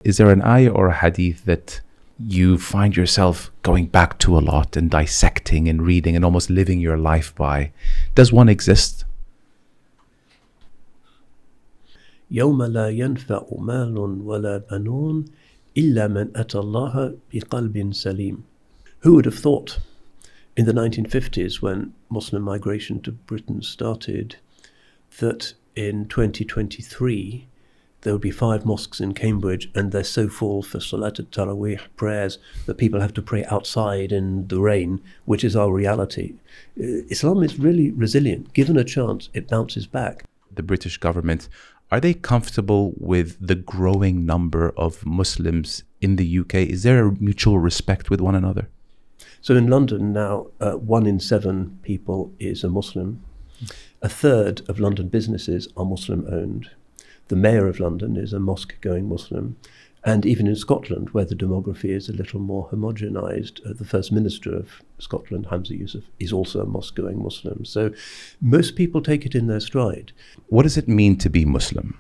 Is there an ayah or a hadith that you find yourself going back to a lot and dissecting and reading and almost living your life by? Does one exist? يوم لا ينفع مال ولا بنون إلا من أتى الله بقلب سليم. Who would have thought in the 1950s, when Muslim migration to Britain started, that in 2023 there would be 5 mosques in Cambridge and they're so full for Salat al-Taraweeh prayers that people have to pray outside in the rain, which is our reality. Islam is really resilient. Given a chance, it bounces back. The British government, are they comfortable with the growing number of Muslims in the UK? Is there a mutual respect with one another? So in London now, 1 in 7 people is a Muslim. A third of London businesses are Muslim-owned. The mayor of London is a mosque-going Muslim. And even in Scotland, where the demography is a little more homogenized, the First Minister of Scotland, Hamza Yusuf, is also a mosque-going Muslim. So most people take it in their stride. What does it mean to be Muslim?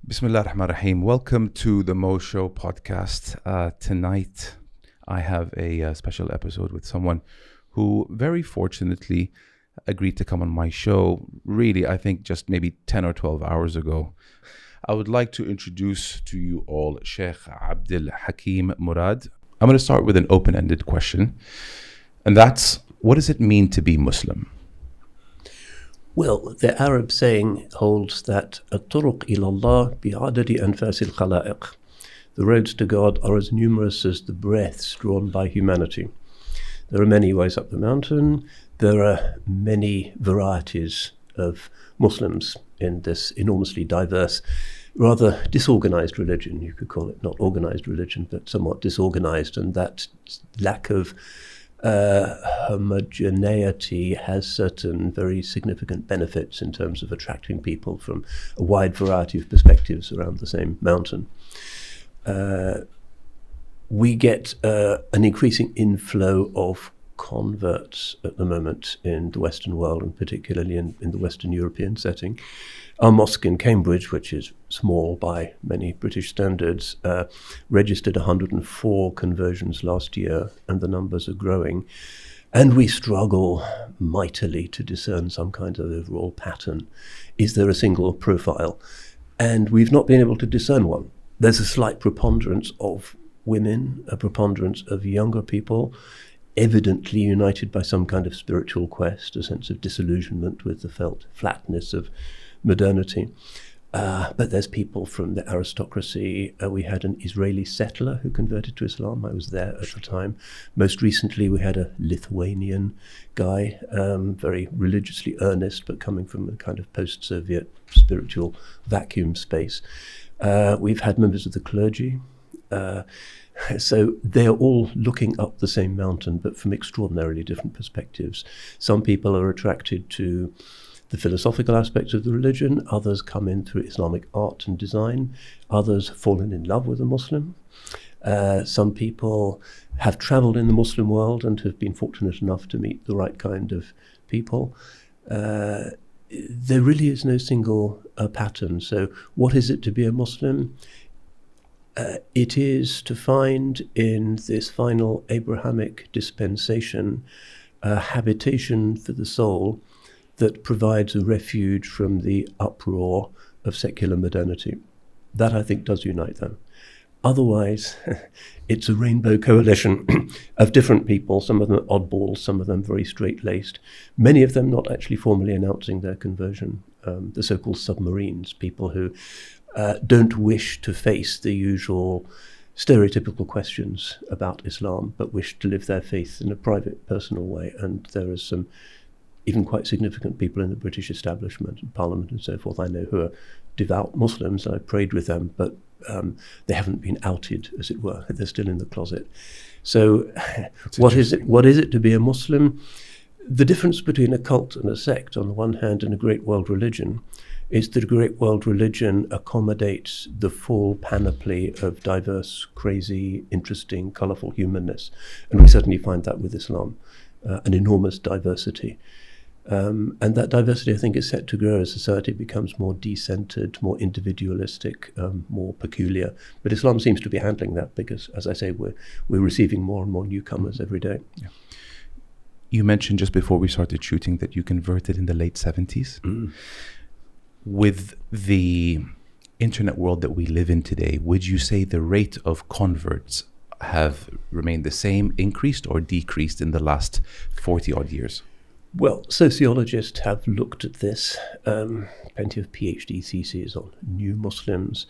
Bismillah ar-Rahman ar-Rahim. Welcome to the Mo Show podcast. Tonight, I have a special episode with someone who very fortunately agreed to come on my show, really, I think just maybe 10 or 12 hours ago. I would like to introduce to you all Sheikh Abdal Hakim Murad. I'm going to start with an open-ended question, and that's, what does it mean to be Muslim? Well, the Arab saying holds that الطرق إلى الله بعدد أنفاس الخلائق. The roads to God are as numerous as the breaths drawn by humanity. There are many ways up the mountain. There are many varieties of Muslims in this enormously diverse, rather disorganized religion. You could call it not organized religion, but somewhat disorganized, and that lack of homogeneity has certain very significant benefits in terms of attracting people from a wide variety of perspectives around the same mountain. We get an increasing inflow of converts at the moment in the Western world, and particularly in the Western European setting. Our mosque in Cambridge, which is small by many British standards, registered 104 conversions last year, and the numbers are growing. And we struggle mightily to discern some kind of overall pattern. Is there a single profile? And we've not been able to discern one. There's a slight preponderance of women, a preponderance of younger people, evidently united by some kind of spiritual quest, a sense of disillusionment with the felt flatness of modernity. But there's people from the aristocracy. We had an Israeli settler who converted to Islam. I was there at the time. Most recently, we had a Lithuanian guy, very religiously earnest, but coming from a kind of post-Soviet spiritual vacuum space. We've had members of the clergy. So they're all looking up the same mountain, but from extraordinarily different perspectives. Some people are attracted to the philosophical aspects of the religion. Others come in through Islamic art and design. Others have fallen in love with a Muslim. Some people have traveled in the Muslim world and have been fortunate enough to meet the right kind of people. There really is no single pattern. So what is it to be a Muslim? It is to find in this final Abrahamic dispensation a habitation for the soul that provides a refuge from the uproar of secular modernity. That, I think, does unite them. Otherwise, it's a rainbow coalition of different people, some of them oddballs, some of them very straight-laced, many of them not actually formally announcing their conversion, the so-called submarines, people who don't wish to face the usual stereotypical questions about Islam, but wish to live their faith in a private, personal way. And there are some even quite significant people in the British establishment and Parliament and so forth I know who are devout Muslims. I prayed with them, but they haven't been outed, as it were. They're still in the closet. So what is it to be a Muslim? The difference between a cult and a sect on the one hand and a great world religion is that a great world religion accommodates the full panoply of diverse, crazy, interesting, colourful humanness. And we certainly find that with Islam. an enormous diversity. And that diversity, I think, is set to grow as society becomes more decentered, more individualistic, more peculiar. But Islam seems to be handling that because, as I say, we're receiving more and more newcomers every day. Yeah. You mentioned just before we started shooting that you converted in the late 70s. With the internet world that we live in today, would you say the rate of converts have remained the same, increased or decreased in the last 40 odd years? Well, sociologists have looked at this, plenty of PhD theses on new Muslims.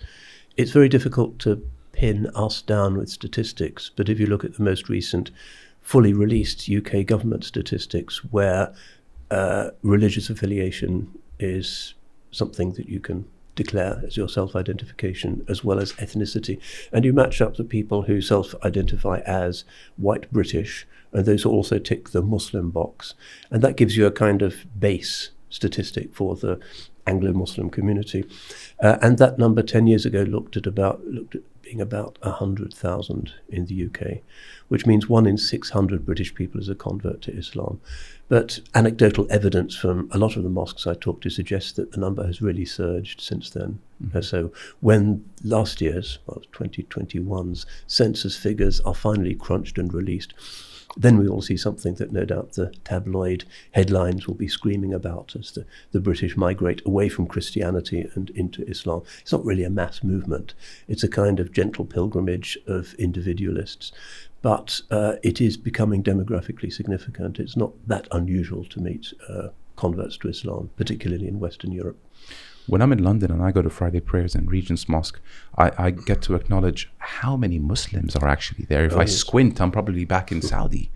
It's very difficult to pin us down with statistics, but if you look at the most recent fully released UK government statistics where religious affiliation is something that you can declare as your self-identification as well as ethnicity, and you match up the people who self-identify as white British and those who also tick the Muslim box, and that gives you a kind of base statistic for the Anglo-Muslim community. And that number 10 years ago looked at being about 100,000 in the UK, which means 1 in 600 British people is a convert to Islam. But anecdotal evidence from a lot of the mosques I talked to suggests that the number has really surged since then. So when last year's, 2021's census figures are finally crunched and released, then we will see something that no doubt the tabloid headlines will be screaming about as the British migrate away from Christianity and into Islam. It's not really a mass movement. It's a kind of gentle pilgrimage of individualists. But it is becoming demographically significant. It's not that unusual to meet converts to Islam, particularly in Western Europe. When I'm in London and I go to Friday prayers in Regent's Mosque, I get to acknowledge how many Muslims are actually there. If I squint, I'm probably back in Saudi.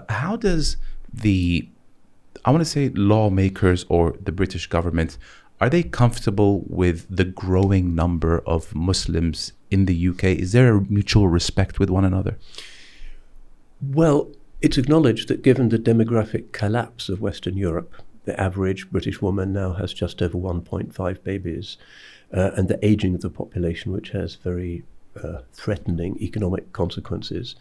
How does I want to say lawmakers or the British government, are they comfortable with the growing number of Muslims in the UK? Is there a mutual respect with one another? Well, it's acknowledged that given the demographic collapse of Western Europe, the average British woman now has just over 1.5 babies, and the aging of the population, which has very threatening economic consequences,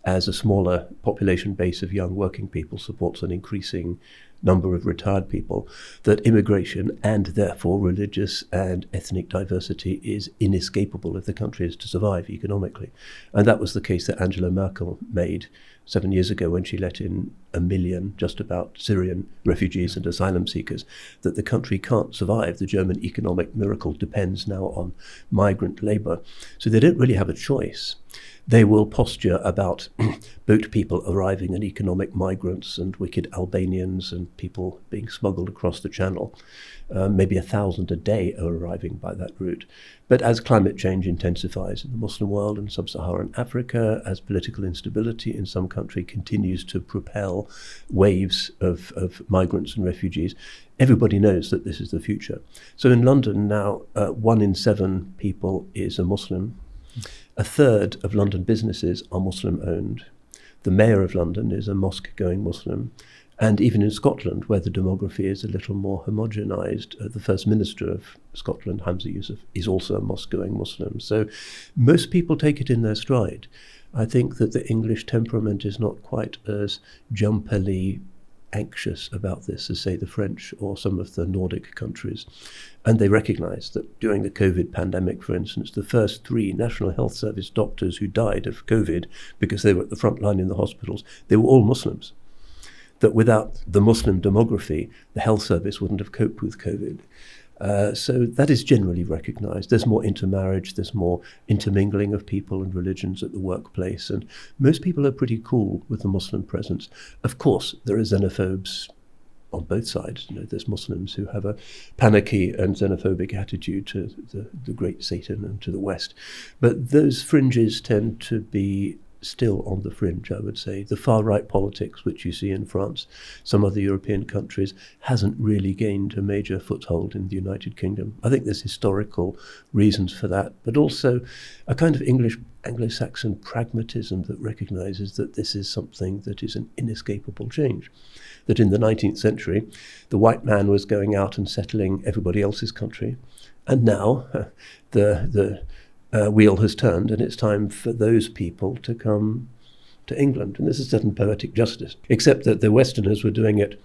as a smaller population base of young working people supports an increasing number of retired people, that immigration and therefore religious and ethnic diversity is inescapable if the country is to survive economically. And that was the case that Angela Merkel made 7 years ago when she let in 1 million, just about, Syrian refugees and asylum seekers, that the country can't survive. The German economic miracle depends now on migrant labour. So they don't really have a choice. They will posture about boat people arriving and economic migrants and wicked Albanians and people being smuggled across the channel. Maybe 1,000 a day are arriving by that route. But as climate change intensifies in the Muslim world and sub-Saharan Africa, as political instability in some country continues to propel waves of migrants and refugees, everybody knows that this is the future. So in London now, 1 in 7 people is a Muslim. A third of London businesses are Muslim-owned. The mayor of London is a mosque-going Muslim. And even in Scotland, where the demography is a little more homogenized, the First Minister of Scotland, Hamza Yusuf, is also a mosque-going Muslim. So most people take it in their stride. I think that the English temperament is not quite as jumpily anxious about this as, say, the French or some of the Nordic countries. And they recognize that during the COVID pandemic, for instance, the first 3 National Health Service doctors who died of COVID because they were at the front line in the hospitals, they were all Muslims. That without the Muslim demography, the health service wouldn't have coped with COVID. So that is generally recognized. There's more intermarriage, there's more intermingling of people and religions at the workplace, and most people are pretty cool with the Muslim presence. Of course, there are xenophobes on both sides. You know, there's Muslims who have a panicky and xenophobic attitude to the great Satan and to the West. But those fringes tend to be still on the fringe, I would say. The far-right politics, which you see in France, some other European countries, hasn't really gained a major foothold in the United Kingdom. I think there's historical reasons for that, but also a kind of English Anglo-Saxon pragmatism that recognizes that this is something that is an inescapable change. That in the 19th century, the white man was going out and settling everybody else's country, and now the wheel has turned, and it's time for those people to come to England. And there's a certain poetic justice, except that the Westerners were doing it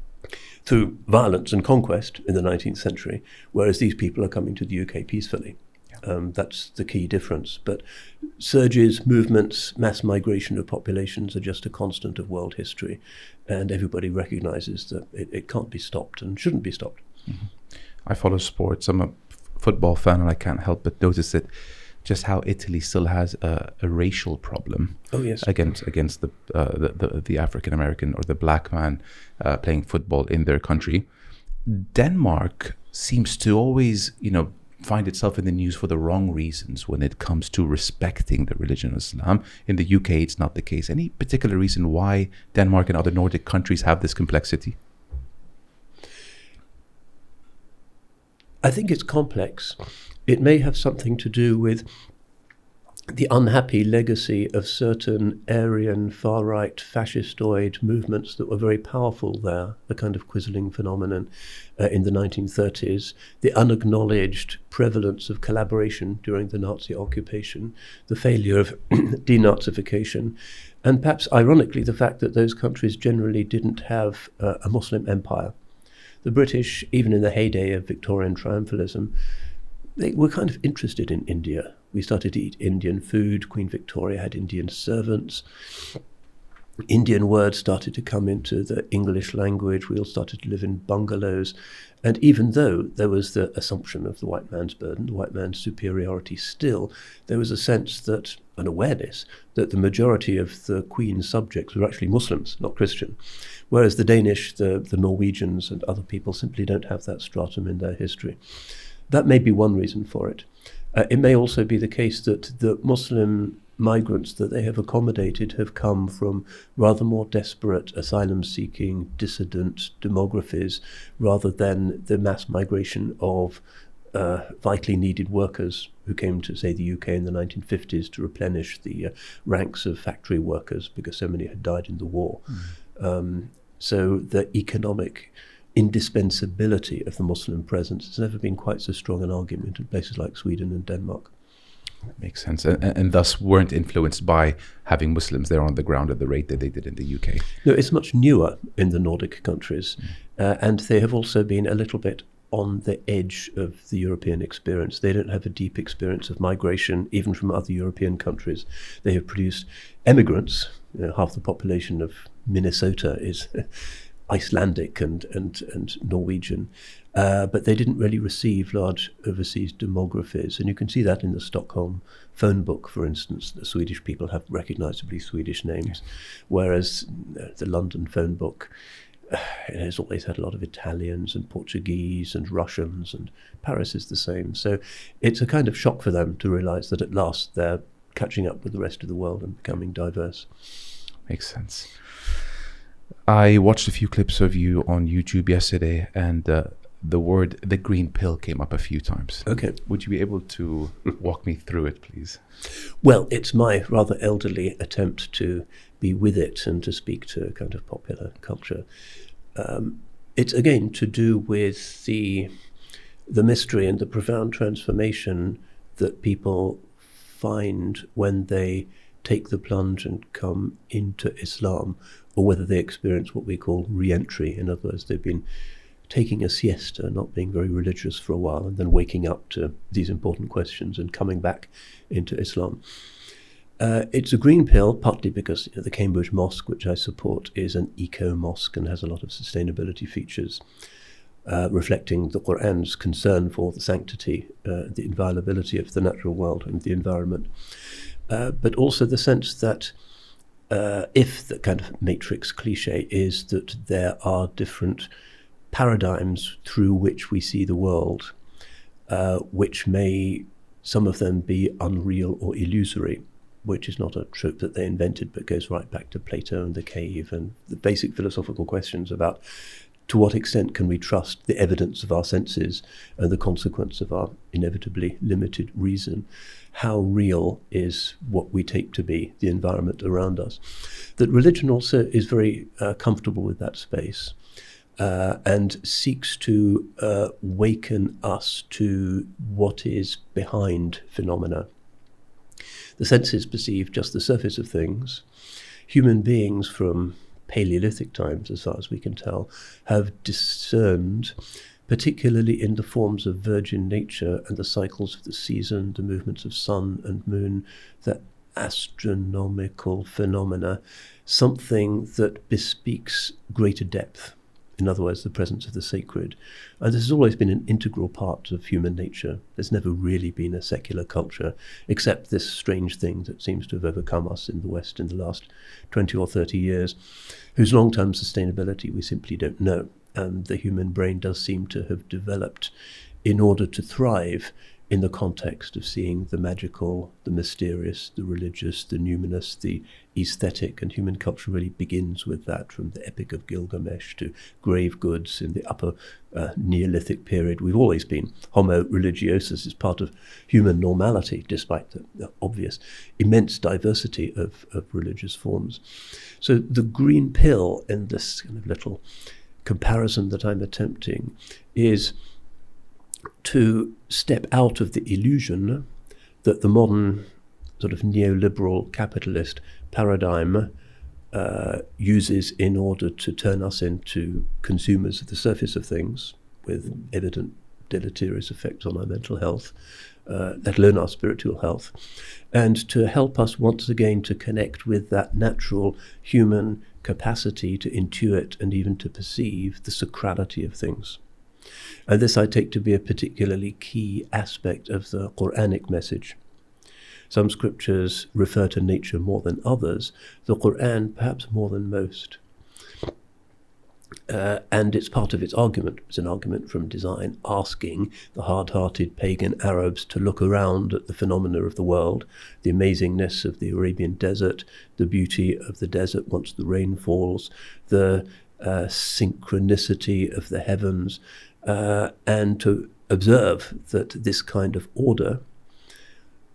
through violence and conquest in the 19th century, whereas these people are coming to the UK peacefully. That's the key difference. But surges, movements, mass migration of populations are just a constant of world history, and everybody recognizes that it can't be stopped and shouldn't be stopped. Mm-hmm. I follow sports. I'm a football fan, and I can't help but notice that just how Italy still has a racial problem. Oh yes, against the African American or the black man playing football in their country. Denmark seems to always, find itself in the news for the wrong reasons when it comes to respecting the religion of Islam. In the UK, it's not the case. Any particular reason why Denmark and other Nordic countries have this complexity? I think it's complex. It may have something to do with the unhappy legacy of certain Aryan, far-right, fascistoid movements that were very powerful there, a kind of Quisling phenomenon in the 1930s, the unacknowledged prevalence of collaboration during the Nazi occupation, the failure of denazification, and perhaps ironically the fact that those countries generally didn't have a Muslim empire. The British, even in the heyday of Victorian triumphalism, they were kind of interested in India. We started to eat Indian food. Queen Victoria had Indian servants. Indian words started to come into the English language. We all started to live in bungalows. And even though there was the assumption of the white man's burden, the white man's superiority, still there was a sense that, an awareness, that the majority of the Queen's subjects were actually Muslims, not Christian. Whereas the Danish, the Norwegians and other people simply don't have that stratum in their history. That may be one reason for it. It may also be the case that the Muslim migrants that they have accommodated have come from rather more desperate asylum-seeking dissident demographies rather than the mass migration of vitally needed workers who came to, say, the UK in the 1950s to replenish the ranks of factory workers because so many had died in the war. So the economic indispensability of the Muslim presence has never been quite so strong an argument in places like Sweden and Denmark. That makes sense. And thus weren't influenced by having Muslims there on the ground at the rate that they did in the UK. No, it's much newer in the Nordic countries. And they have also been a little bit on the edge of the European experience. They don't have a deep experience of migration, even from other European countries. They have produced emigrants. Half the population of Minnesota is Icelandic and Norwegian, but they didn't really receive large overseas demographies. And you can see that in the Stockholm phone book, for instance. The Swedish people have recognizably Swedish names, whereas the London phone book has always had a lot of Italians and Portuguese and Russians, and Paris is the same. So it's a kind of shock for them to realize that at last they're catching up with the rest of the world and becoming diverse. Makes sense. I watched a few clips of you on YouTube yesterday, and the word "the green pill" came up a few times. Okay. Would you be able to walk me through it, please? Well, it's my rather elderly attempt to be with it and to speak to kind of popular culture. It's again to do with the mystery and the profound transformation that people find when they take the plunge and come into Islam, or whether they experience what we call re-entry. In other words, they've been taking a siesta, not being very religious for a while, and then waking up to these important questions and coming back into Islam. It's a green pill, partly because the Cambridge Mosque, which I support, is an eco-mosque and has a lot of sustainability features, reflecting the Quran's concern for the sanctity, the inviolability of the natural world and the environment. But also the sense that if the kind of matrix cliche is that there are different paradigms through which we see the world, which may, some of them, be unreal or illusory, which is not a trope that they invented, but goes right back to Plato and the cave and the basic philosophical questions about to what extent can we trust the evidence of our senses and the consequence of our inevitably limited reason? How real is what we take to be the environment around us? That religion also is very comfortable with that space and seeks to waken us to what is behind phenomena. The senses perceive just the surface of things. human beings from Paleolithic times, as far as we can tell, have discerned, particularly in the forms of virgin nature and the cycles of the season, the movements of sun and moon, the astronomical phenomena, something that bespeaks greater depth. In other words, the presence of the sacred. And this has always been an integral part of human nature. There's never really been a secular culture, except this strange thing that seems to have overcome us in the West in the last 20 or 30 years, whose long-term sustainability we simply don't know. And the human brain does seem to have developed in order to thrive in the context of seeing the magical, the mysterious, the religious, the numinous, the aesthetic, and human culture really begins with that, from the Epic of Gilgamesh to grave goods in the upper Neolithic period. We've always been homo religiosus is part of human normality, despite the obvious immense diversity of religious forms. So the green pill in this kind of little comparison that I'm attempting is to step out of the illusion that the modern sort of neoliberal capitalist paradigm uses in order to turn us into consumers of the surface of things, with evident deleterious effects on our mental health, let alone our spiritual health, and to help us once again to connect with that natural human capacity to intuit and even to perceive the sacrality of things. And this I take to be a particularly key aspect of the Quranic message. Some scriptures refer to nature more than others, the Quran perhaps more than most. And it's part of its argument. It's an argument from design, asking the hard-hearted pagan Arabs to look around at the phenomena of the world, the amazingness of the Arabian desert, the beauty of the desert once the rain falls, the synchronicity of the heavens, and to observe that this kind of order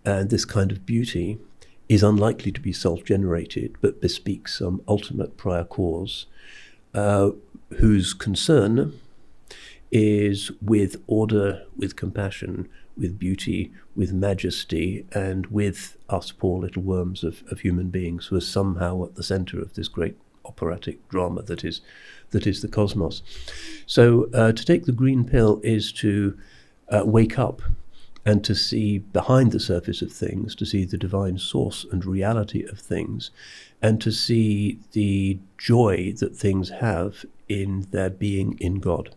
and this kind of beauty is unlikely to be self-generated, but bespeaks some ultimate prior cause, whose concern is with order, with compassion, with beauty, with majesty, and with us poor little worms of human beings who are somehow at the center of this great operatic drama that is the cosmos. So to take the green pill is to wake up and to see behind the surface of things, to see the divine source and reality of things, and to see the joy that things have in their being in God.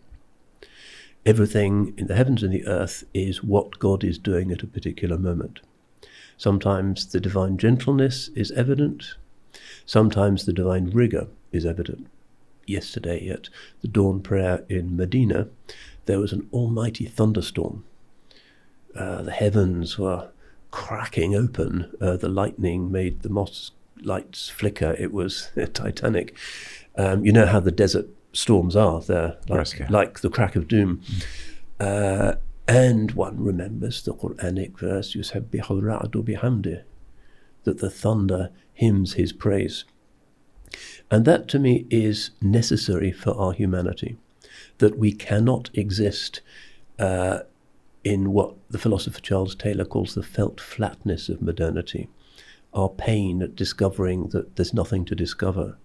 Everything in the heavens and the earth is what God is doing at a particular moment. Sometimes the divine gentleness is evident, sometimes the divine rigor is evident. Yesterday at the dawn prayer in Medina, there was an almighty thunderstorm. The heavens were cracking open. The lightning made the mosque lights flicker. It was titanic. You know how the desert storms are. They're like the crack of doom. And one remembers the Quranic verse, يُسَبِّحُ الرَّعْدُ بِحَمْدِهِ, that the thunder hymns his praise. And that to me is necessary for our humanity, that we cannot exist in what the philosopher Charles Taylor calls the felt flatness of modernity, our pain at discovering that there's nothing to discover,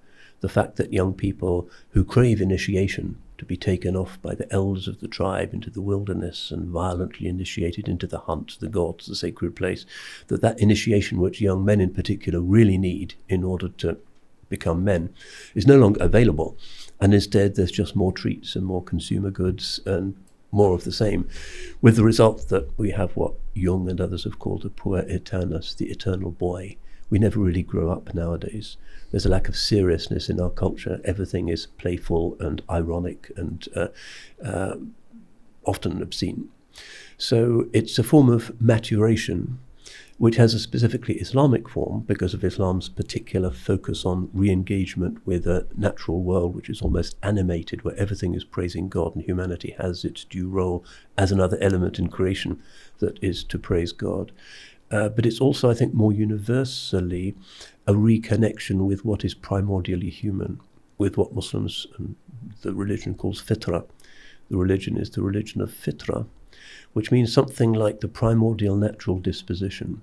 the fact that young people who crave initiation, to be taken off by the elders of the tribe into the wilderness and violently initiated into the hunt, the gods, the sacred place, that initiation which young men in particular really need in order to become men is no longer available, and instead there's just more treats and more consumer goods and more of the same, with the result that we have what Jung and others have called the puer aeternus, the eternal boy. We never really grow up nowadays. There's a lack of seriousness in our culture. Everything is playful and ironic and often obscene. So it's a form of maturation which has a specifically Islamic form because of Islam's particular focus on re-engagement with a natural world which is almost animated, where everything is praising God and humanity has its due role as another element in creation that is to praise God. But it's also, I think, more universally a reconnection with what is primordially human, with what Muslims and the religion calls fitra. The religion is the religion of fitra, which means something like the primordial natural disposition,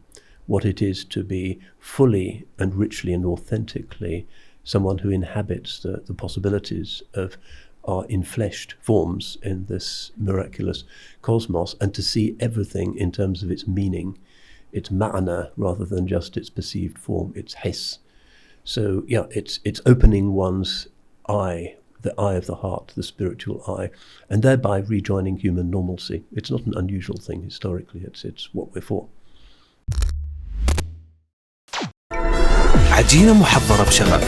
what it is to be fully and richly and authentically someone who inhabits the possibilities of our infleshed forms in this miraculous cosmos, and to see everything in terms of its meaning, its ma'na, rather than just its perceived form, its hiss. So yeah, it's opening one's eye, the eye of the heart, the spiritual eye, and thereby rejoining human normalcy. It's not an unusual thing historically, it's what we're for. عجينة محضرة بشغف،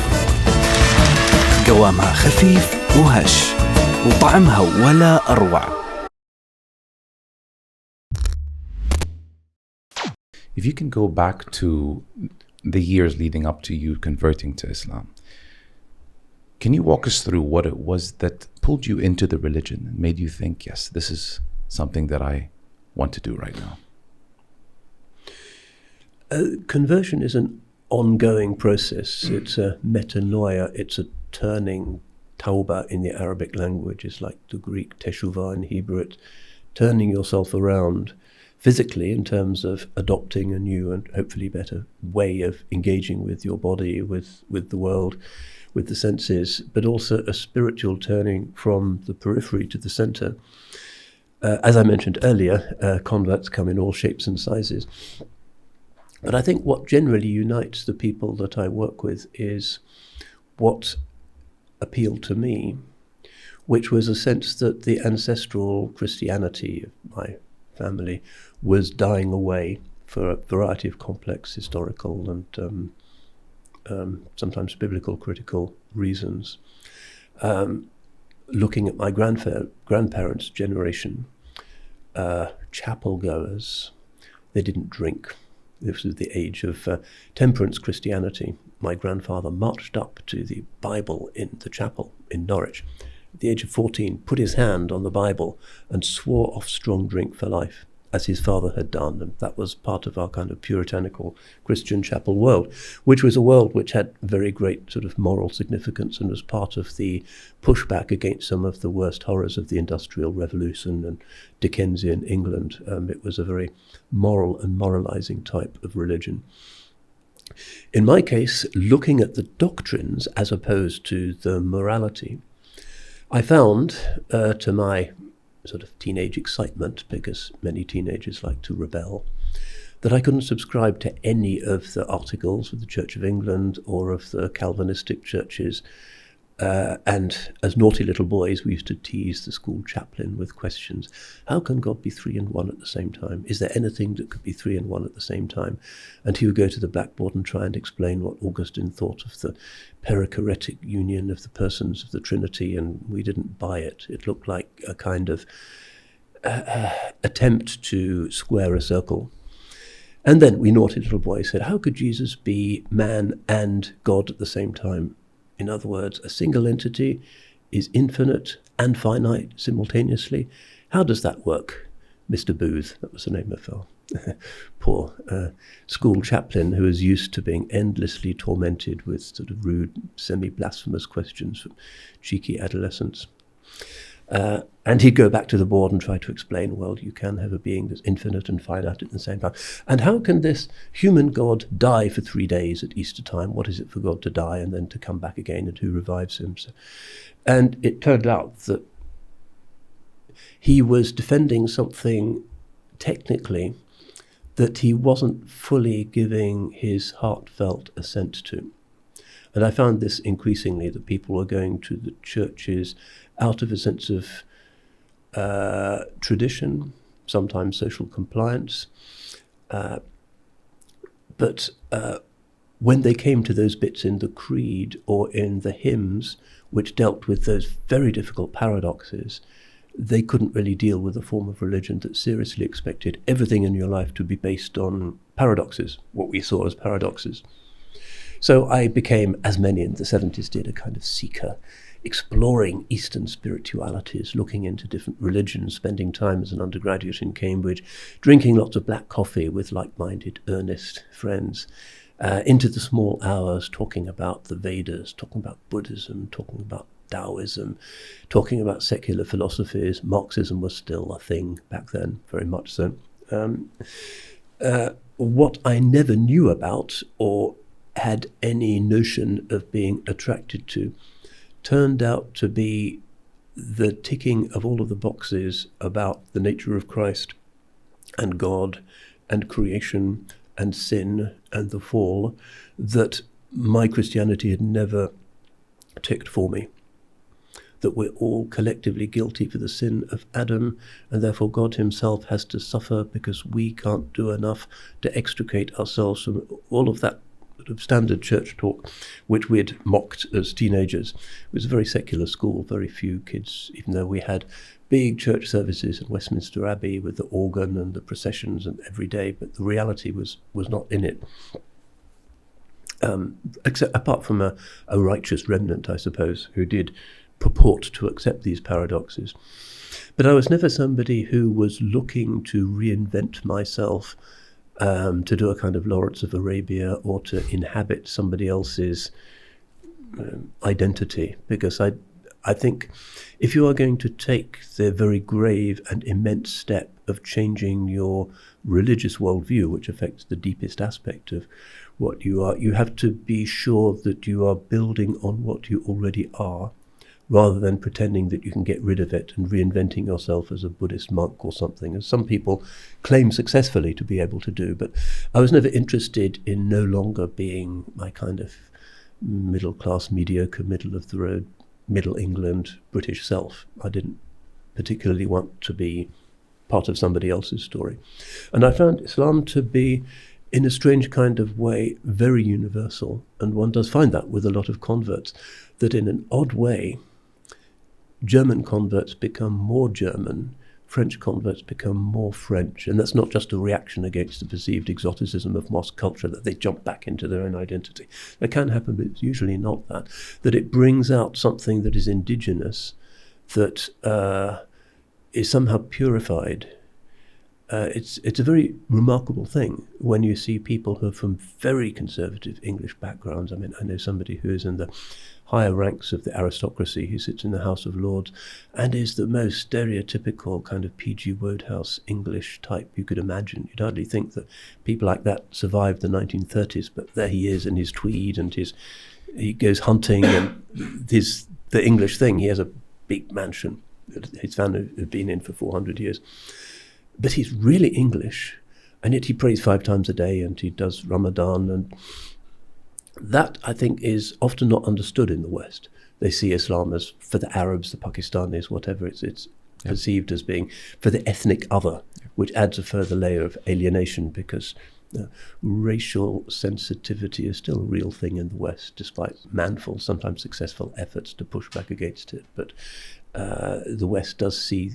قوامها خفيف وهش، وطعمها ولا أروع. If you can go back to the years leading up to you converting to Islam, can you walk us through what it was that pulled you into the religion and made you think, yes, this is something that I want to do right now? Conversion is an ongoing process. It's a metanoia, it's a turning. Tawbah in the Arabic language is like the Greek teshuvah in Hebrew. It's turning yourself around physically in terms of adopting a new and hopefully better way of engaging with your body, with the world, with the senses, but also a spiritual turning from the periphery to the center. As I mentioned earlier, converts come in all shapes and sizes. But I think what generally unites the people that I work with is what appealed to me, which was a sense that the ancestral Christianity of my family was dying away for a variety of complex historical and sometimes biblical critical reasons. Looking at my grandparents' generation, chapel goers, they didn't drink. This was the age of temperance Christianity. My grandfather marched up to the Bible in the chapel in Norwich. At the age of 14, put his hand on the Bible and swore off strong drink for life, as his father had done. And that was part of our kind of puritanical Christian chapel world, which was a world which had very great sort of moral significance and was part of the pushback against some of the worst horrors of the Industrial Revolution and Dickensian England. It was a very moral and moralizing type of religion. In my case, looking at the doctrines as opposed to the morality, I found, to my sort of teenage excitement, because many teenagers like to rebel, that I couldn't subscribe to any of the articles of the Church of England or of the Calvinistic churches. And as naughty little boys, we used to tease the school chaplain with questions. How can God be three in one at the same time? Is there anything that could be three in one at the same time? And he would go to the blackboard and try and explain what Augustine thought of the perichoretic union of the persons of the Trinity, and we didn't buy it. It looked like a kind of attempt to square a circle. And then we naughty little boys said, how could Jesus be man and God at the same time? In other words, a single entity is infinite and finite simultaneously. How does that work? Mr. Booth, that was the name of our poor school chaplain who was used to being endlessly tormented with sort of rude, semi-blasphemous questions from cheeky adolescents. And he'd go back to the board and try to explain, well, you can have a being that's infinite and finite at the same time. And how can this human God die for 3 days at Easter time? What is it for God to die and then to come back again, and who revives him? And it turned out that he was defending something technically that he wasn't fully giving his heartfelt assent to. And I found this increasingly, that people were going to the churches out of a sense of tradition, sometimes social compliance. But when they came to those bits in the creed or in the hymns, which dealt with those very difficult paradoxes, they couldn't really deal with a form of religion that seriously expected everything in your life to be based on paradoxes, what we saw as paradoxes. So I became, as many in the 70s did, a kind of seeker, exploring Eastern spiritualities, looking into different religions, spending time as an undergraduate in Cambridge, drinking lots of black coffee with like-minded, earnest friends, into the small hours, talking about the Vedas, talking about Buddhism, talking about Taoism, talking about secular philosophies. Marxism was still a thing back then, very much so. what I never knew about or had any notion of being attracted to turned out to be the ticking of all of the boxes about the nature of Christ and God and creation and sin and the fall that my Christianity had never ticked for me. That we're all collectively guilty for the sin of Adam, and therefore God himself has to suffer because we can't do enough to extricate ourselves from all of that sort of standard church talk, which we'd mocked as teenagers. It was a very secular school, very few kids, even though we had big church services in Westminster Abbey with the organ and the processions and every day, but the reality was not in it. Except apart from a righteous remnant, I suppose, who did purport to accept these paradoxes. But I was never somebody who was looking to reinvent myself, to do a kind of Lawrence of Arabia or to inhabit somebody else's identity, because I think if you are going to take the very grave and immense step of changing your religious worldview, which affects the deepest aspect of what you are, you have to be sure that you are building on what you already are, rather than pretending that you can get rid of it and reinventing yourself as a Buddhist monk or something, as some people claim successfully to be able to do. But I was never interested in no longer being my kind of middle-class, mediocre, middle-of-the-road, Middle England British self. I didn't particularly want to be part of somebody else's story. And I found Islam to be, in a strange kind of way, very universal. And one does find that with a lot of converts, that in an odd way, German converts become more German, French converts become more French. And that's not just a reaction against the perceived exoticism of mosque culture, that they jump back into their own identity. That can happen, but it's usually not that. That it brings out something that is indigenous, that is somehow purified. It's a very remarkable thing when you see people who are from very conservative English backgrounds. I mean, I know somebody who is in the higher ranks of the aristocracy, who sits in the House of Lords and is the most stereotypical kind of P.G. Wodehouse English type you could imagine. You'd hardly think that people like that survived the 1930s, but there he is in his tweed and he goes hunting and the English thing. He has a big mansion that his family had been in for 400 years. But he's really English, and yet he prays 5 times a day and he does Ramadan, and that, I think, is often not understood in the West. They see Islam as, for the Arabs, the Pakistanis, whatever, it's perceived as being for the ethnic other, which adds a further layer of alienation, because racial sensitivity is still a real thing in the West, despite manful, sometimes successful efforts to push back against it. But the West does see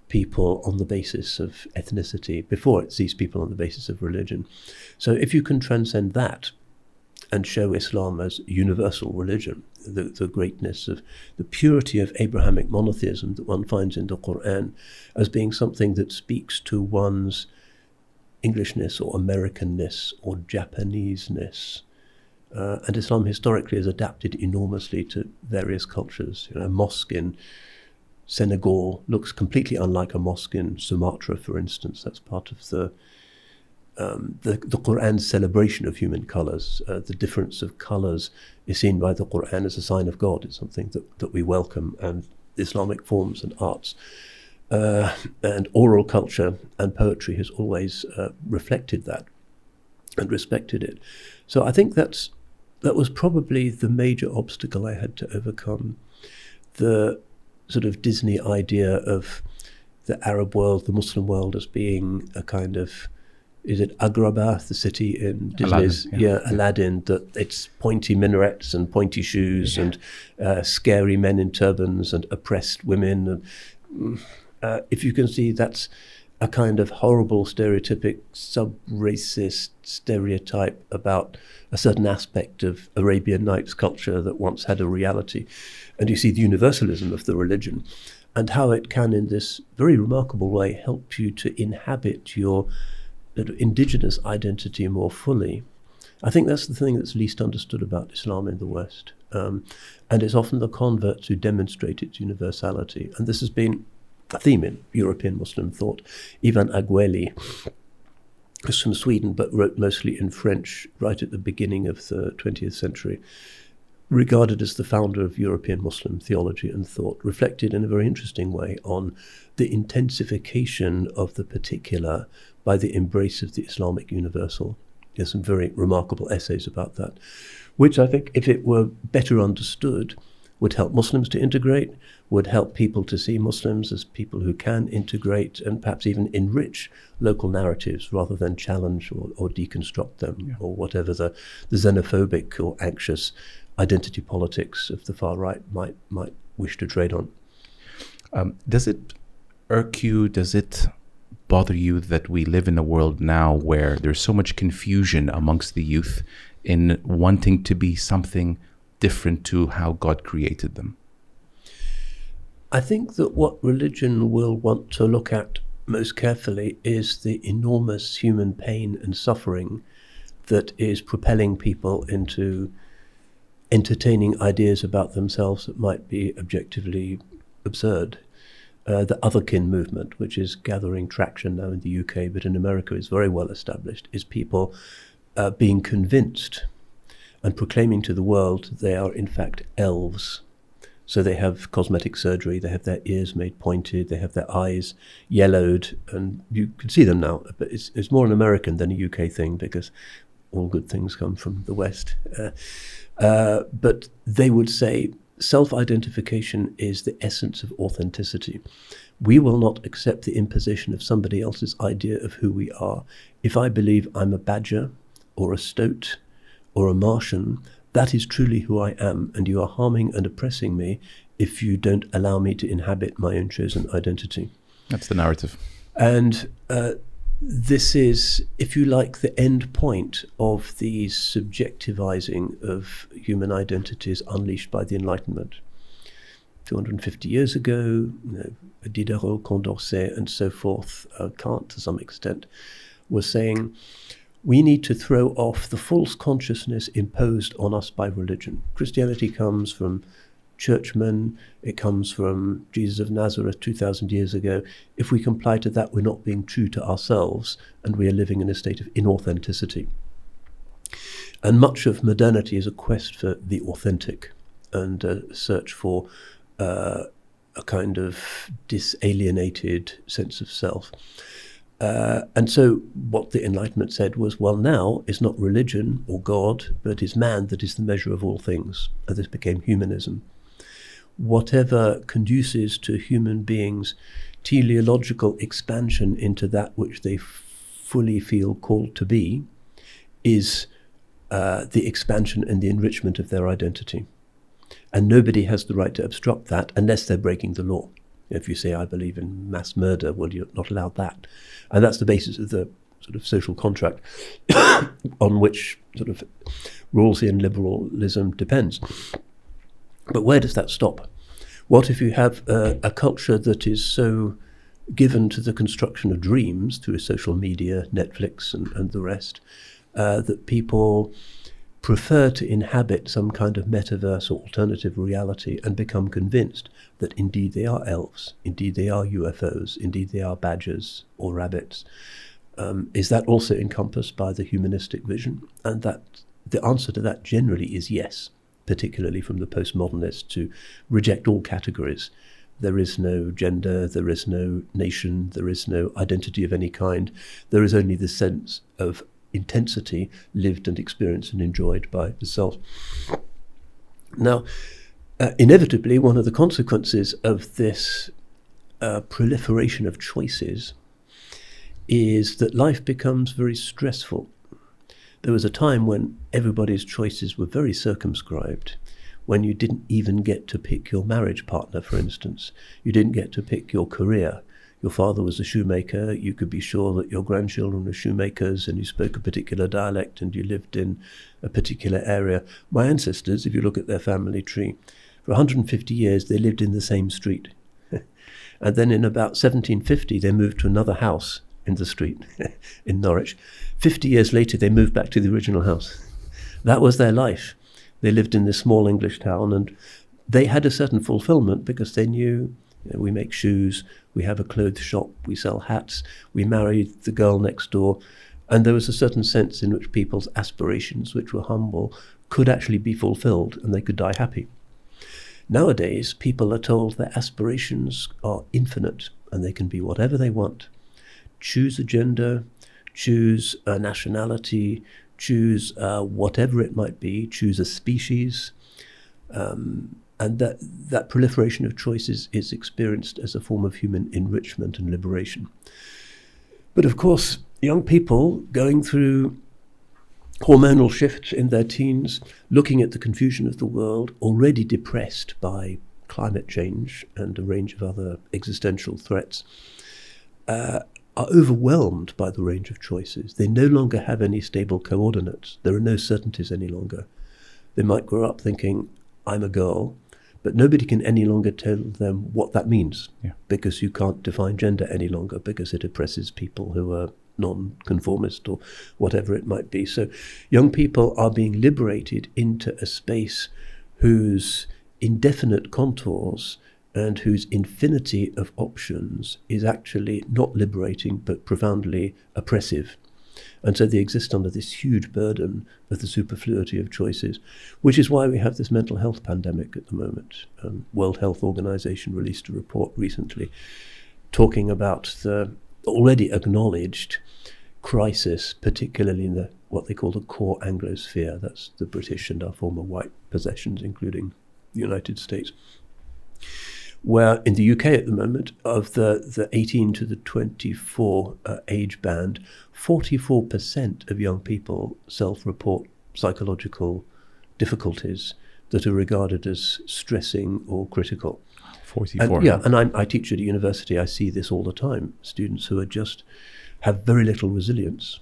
people on the basis of ethnicity before it sees people on the basis of religion. So if you can transcend that and show Islam as universal religion, the greatness of the purity of Abrahamic monotheism that one finds in the Quran as being something that speaks to one's Englishness or Americanness or Japaneseness. And Islam historically has adapted enormously to various cultures. A mosque in Senegal looks completely unlike a mosque in Sumatra, for instance. That's part of the Quran's celebration of human colours. The difference of colours is seen by the Quran as a sign of God. It's something that we welcome, and Islamic forms and arts and oral culture and poetry has always reflected that and respected it. So I think that was probably the major obstacle I had to overcome. The sort of Disney idea of the Arab world, the Muslim world, as being a kind of, is it Agrabah, the city in Disney's? Aladdin, that it's pointy minarets and pointy shoes and scary men in turbans and oppressed women. And if you can see, that's a kind of horrible, stereotypic, sub-racist stereotype about a certain aspect of Arabian Nights culture that once had a reality. And you see the universalism of the religion and how it can, in this very remarkable way, help you to inhabit your indigenous identity more fully. I think that's the thing that's least understood about Islam in the West. And it's often the converts who demonstrate its universality. And this has been a theme in European Muslim thought. Ivan Agueli, was from Sweden, but wrote mostly in French right at the beginning of the 20th century, regarded as the founder of European Muslim theology and thought, reflected in a very interesting way on the intensification of the particular by the embrace of the Islamic universal. There's some very remarkable essays about that, which I think, if it were better understood, would help Muslims to integrate, would help people to see Muslims as people who can integrate and perhaps even enrich local narratives rather than challenge or deconstruct them, or whatever the xenophobic or anxious identity politics of the far right might wish to trade on. Does it irk you? Does it bother you that we live in a world now where there's so much confusion amongst the youth in wanting to be something different to how God created them? I think that what religion will want to look at most carefully is the enormous human pain and suffering that is propelling people into entertaining ideas about themselves that might be objectively absurd. The otherkin movement, which is gathering traction now in the UK, but in America is very well established, is people being convinced and proclaiming to the world they are in fact elves. So they have cosmetic surgery, they have their ears made pointed, they have their eyes yellowed, and you can see them now. But it's more an American than a UK thing, because all good things come from the West. But they would say self-identification is the essence of authenticity. We will not accept the imposition of somebody else's idea of who we are. If I believe I'm a badger or a stoat or a Martian, that is truly who I am, and you are harming and oppressing me if you don't allow me to inhabit my own chosen identity. That's the narrative. And this is, if you like, the end point of the subjectivizing of human identities unleashed by the Enlightenment. 250 years ago, Diderot, Condorcet, and so forth, Kant to some extent, were saying, we need to throw off the false consciousness imposed on us by religion. Christianity comes from churchmen, it comes from Jesus of Nazareth 2,000 years ago. If we comply to that, we're not being true to ourselves, and we are living in a state of inauthenticity. And much of modernity is a quest for the authentic and a search for a kind of disalienated sense of self. And so what the Enlightenment said was, well, now it's not religion or God, but it's man that is the measure of all things. And this became humanism. Whatever conduces to human beings' teleological expansion into that which they fully feel called to be is the expansion and the enrichment of their identity. And nobody has the right to obstruct that unless they're breaking the law. If you say, I believe in mass murder, well, you're not allowed that. And that's the basis of the sort of social contract on which sort of Rawlsian liberalism depends. But where does that stop? What if you have a culture that is so given to the construction of dreams through social media, Netflix and the rest, that people prefer to inhabit some kind of metaverse or alternative reality and become convinced that indeed they are elves, indeed they are UFOs, indeed they are badgers or rabbits? Is that also encompassed by the humanistic vision? And that the answer to that generally is yes, particularly from the postmodernists, to reject all categories. There is no gender, there is no nation, there is no identity of any kind. There is only the sense of intensity lived and experienced and enjoyed by the self. Now, inevitably, one of the consequences of this proliferation of choices is that life becomes very stressful. There was a time when everybody's choices were very circumscribed, when you didn't even get to pick your marriage partner, for instance. You didn't get to pick your career. Your father was a shoemaker, you could be sure that your grandchildren were shoemakers, and you spoke a particular dialect and you lived in a particular area. My ancestors, if you look at their family tree, for 150 years they lived in the same street. And then in about 1750 they moved to another house in the street in Norwich. 50 years later they moved back to the original house. That was their life. They lived in this small English town, and they had a certain fulfillment because they knew, we make shoes, we have a clothes shop, we sell hats, we married the girl next door, And there was a certain sense in which people's aspirations, which were humble, could actually be fulfilled and they could die happy. Nowadays, people are told their aspirations are infinite and they can be whatever they want. Choose a gender, choose a nationality, choose whatever it might be, choose a species. And that proliferation of choices is experienced as a form of human enrichment and liberation. But of course, young people going through hormonal shifts in their teens, looking at the confusion of the world, already depressed by climate change and a range of other existential threats, are overwhelmed by the range of choices. They no longer have any stable coordinates. There are no certainties any longer. They might grow up thinking, I'm a girl, but nobody can any longer tell them what that means, because you can't define gender any longer, because it oppresses people who are non-conformist or whatever it might be. So young people are being liberated into a space whose indefinite contours and whose infinity of options is actually not liberating but profoundly oppressive. And so they exist under this huge burden of the superfluity of choices, which is why we have this mental health pandemic at the moment. World Health Organization released a report recently talking about the already acknowledged crisis, particularly in what they call the core Anglosphere. That's the British and our former white possessions, including the United States. Where in the UK at the moment, of the 18 to the 24 age band, 44% of young people self-report psychological difficulties that are regarded as stressing or critical. 44. And I teach at a university. I see this all the time. Students who have very little resilience.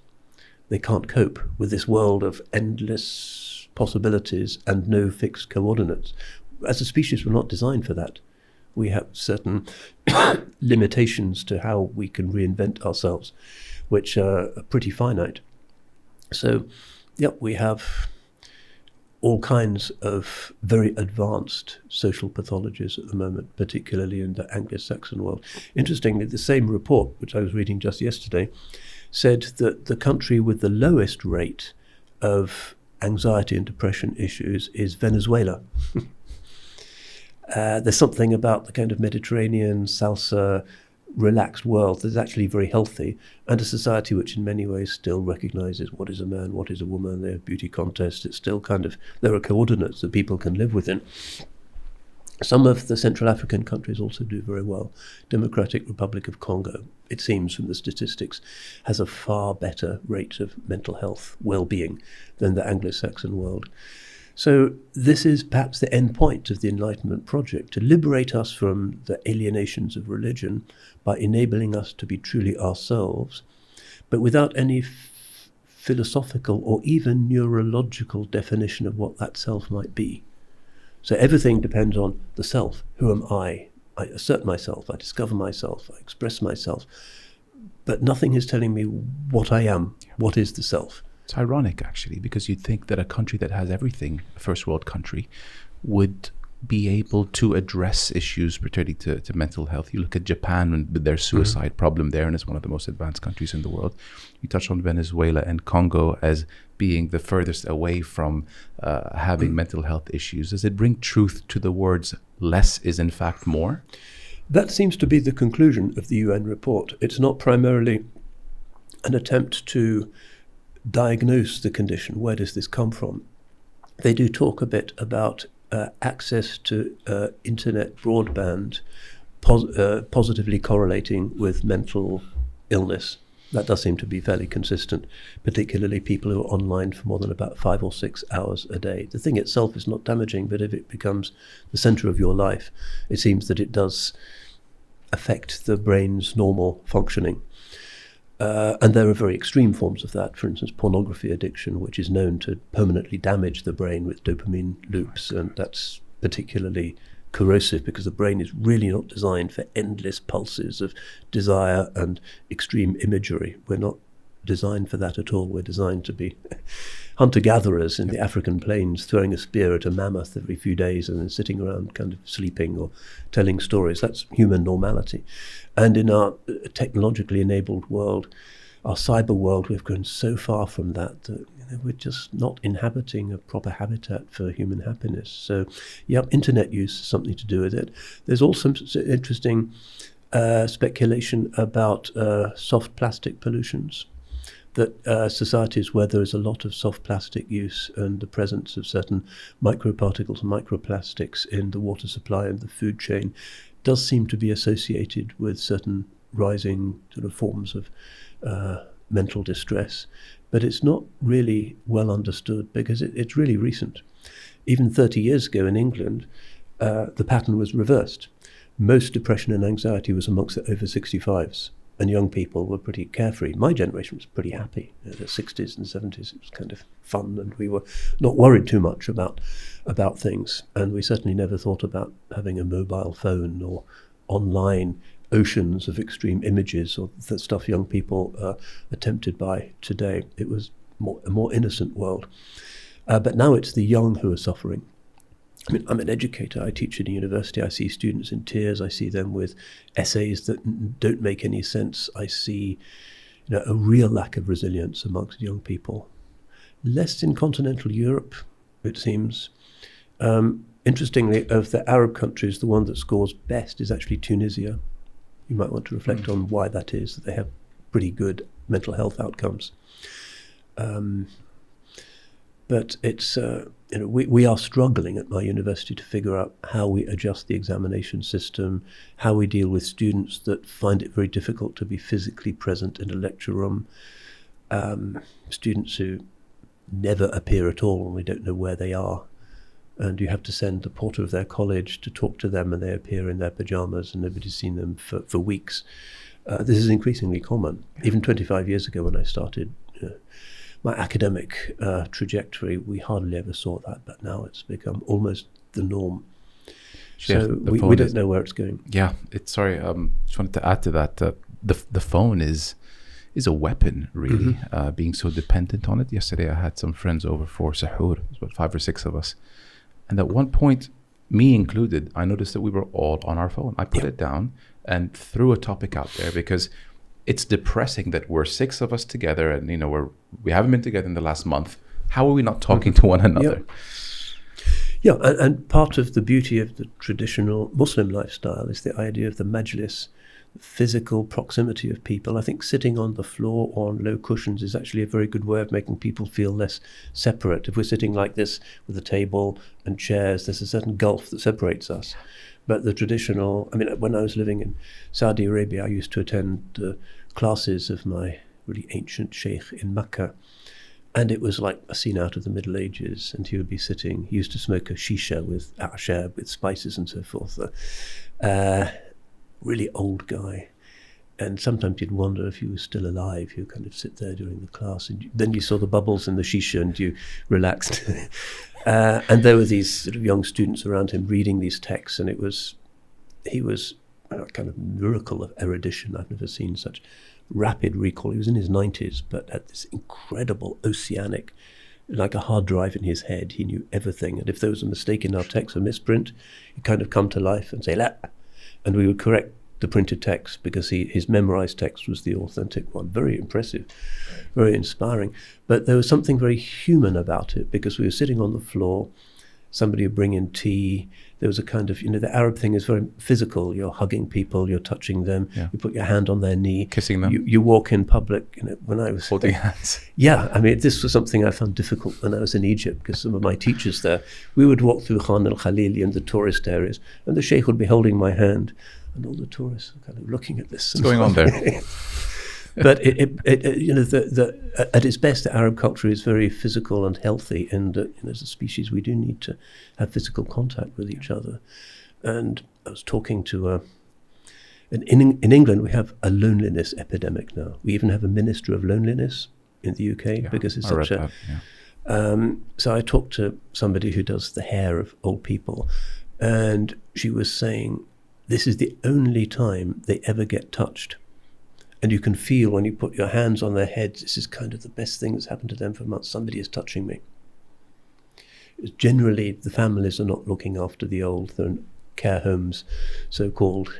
They can't cope with this world of endless possibilities and no fixed coordinates. As a species, we're not designed for that. We have certain limitations to how we can reinvent ourselves, which are pretty finite. So, we have all kinds of very advanced social pathologies at the moment, particularly in the Anglo-Saxon world. Interestingly, the same report, which I was reading just yesterday, said that the country with the lowest rate of anxiety and depression issues is Venezuela. There's something about the kind of Mediterranean, salsa, relaxed world that's actually very healthy, and a society which in many ways still recognizes what is a man, what is a woman, their beauty contests. It's still there are coordinates that people can live within. Some of the Central African countries also do very well. Democratic Republic of Congo, it seems from the statistics, has a far better rate of mental health well-being than the Anglo-Saxon world. So this is perhaps the end point of the Enlightenment project, to liberate us from the alienations of religion by enabling us to be truly ourselves, but without any philosophical or even neurological definition of what that self might be. So everything depends on the self. Who am I? I assert myself, I discover myself, I express myself, but nothing is telling me what I am, what is the self. It's ironic, actually, because you'd think that a country that has everything, a first world country, would be able to address issues pertaining to mental health. You look at Japan and their suicide problem there, and it's one of the most advanced countries in the world. You touch on Venezuela and Congo as being the furthest away from having mental health issues. Does it bring truth to the words, less is in fact more? That seems to be the conclusion of the UN report. It's not primarily an attempt to diagnose the condition. Where does this come from? They do talk a bit about access to internet broadband positively correlating with mental illness. That does seem to be fairly consistent, particularly people who are online for more than about 5 or 6 hours a day. The thing itself is not damaging, but if it becomes the center of your life, it seems that it does affect the brain's normal functioning. And there are very extreme forms of that. For instance, pornography addiction, which is known to permanently damage the brain with dopamine loops, and that's particularly corrosive because the brain is really not designed for endless pulses of desire and extreme imagery. We're not designed for that at all. We're designed to be hunter-gatherers in the African plains, throwing a spear at a mammoth every few days and then sitting around kind of sleeping or telling stories. That's human normality. And in our technologically enabled world, our cyber world, we've grown so far from that we're just not inhabiting a proper habitat for human happiness. So, internet use has something to do with it. There's also interesting speculation about soft plastic pollutions, that societies where there is a lot of soft plastic use and the presence of certain microparticles and microplastics in the water supply and the food chain does seem to be associated with certain rising sort of forms of mental distress. But it's not really well understood because it's really recent. Even 30 years ago in England, the pattern was reversed. Most depression and anxiety was amongst the over 65s, and young people were pretty carefree. My generation was pretty happy. In the 60s and 70s, it was kind of fun, and we were not worried too much about things. And we certainly never thought about having a mobile phone or online oceans of extreme images or the stuff young people are tempted by today. It was a more innocent world. But now it's the young who are suffering. I mean, I'm an educator. I teach at a university. I see students in tears. I see them with essays that don't make any sense. I see a real lack of resilience amongst young people. Less in continental Europe, it seems. Interestingly, of the Arab countries, the one that scores best is actually Tunisia. You might want to reflect on why that is, that they have pretty good mental health outcomes. But it's, we are struggling at my university to figure out how we adjust the examination system, how we deal with students that find it very difficult to be physically present in a lecture room, students who never appear at all and we don't know where they are. And you have to send the porter of their college to talk to them and they appear in their pajamas and nobody's seen them for weeks. This is increasingly common. Even 25 years ago when I started my academic trajectory, we hardly ever saw that, but now it's become almost the norm. So we don't know where it's going. Yeah, just wanted to add to that. The phone is a weapon, really, being so dependent on it. Yesterday I had some friends over for sahur. It was about 5 or 6 of us. And at one point, me included, I noticed that we were all on our phone. I put it down and threw a topic out there because it's depressing that we're 6 of us together and, we haven't been together in the last month. How are we not talking to one another? Yeah, and part of the beauty of the traditional Muslim lifestyle is the idea of the majlis, physical proximity of people. I think sitting on the floor or on low cushions is actually a very good way of making people feel less separate. If we're sitting like this with a table and chairs, there's a certain gulf that separates us. But the traditional, when I was living in Saudi Arabia, I used to attend classes of my really ancient sheikh in Mecca. And it was like a scene out of the Middle Ages. And he would be sitting, he used to smoke a shisha with a'shab, with spices and so forth. Really old guy, and sometimes you'd wonder if he was still alive. You kind of sit there during the class, and then you saw the bubbles in the shisha, and you relaxed. And there were these sort of young students around him reading these texts, and he was a kind of miracle of erudition. I've never seen such rapid recall. He was in his 90s, but had this incredible oceanic, like a hard drive in his head. He knew everything, and if there was a mistake in our text, a misprint, he'd kind of come to life and say, "La." And we would correct the printed text because his memorized text was the authentic one. Very impressive, very inspiring. But there was something very human about it because we were sitting on the floor, somebody would bring in tea. There was a kind of, the Arab thing is very physical. You're hugging people, you're touching them, you put your hand on their knee. Kissing them. You walk in public, when I was... Holding hands. Yeah, this was something I found difficult when I was in Egypt because some of my teachers there, we would walk through Khan al-Khalili and the tourist areas, and the sheikh would be holding my hand, and all the tourists were kind of looking at this. What's going on there? But at its best, the Arab culture is very physical and healthy, and as a species, we do need to have physical contact with each other. And I was talking to in England, we have a loneliness epidemic now. We even have a minister of loneliness in the UK because it's such a. So I talked to somebody who does the hair of old people, and she was saying this is the only time they ever get touched. And you can feel when you put your hands on their heads, this is kind of the best thing that's happened to them for months. Somebody is touching me. Generally, the families are not looking after the old. They're in care homes, so-called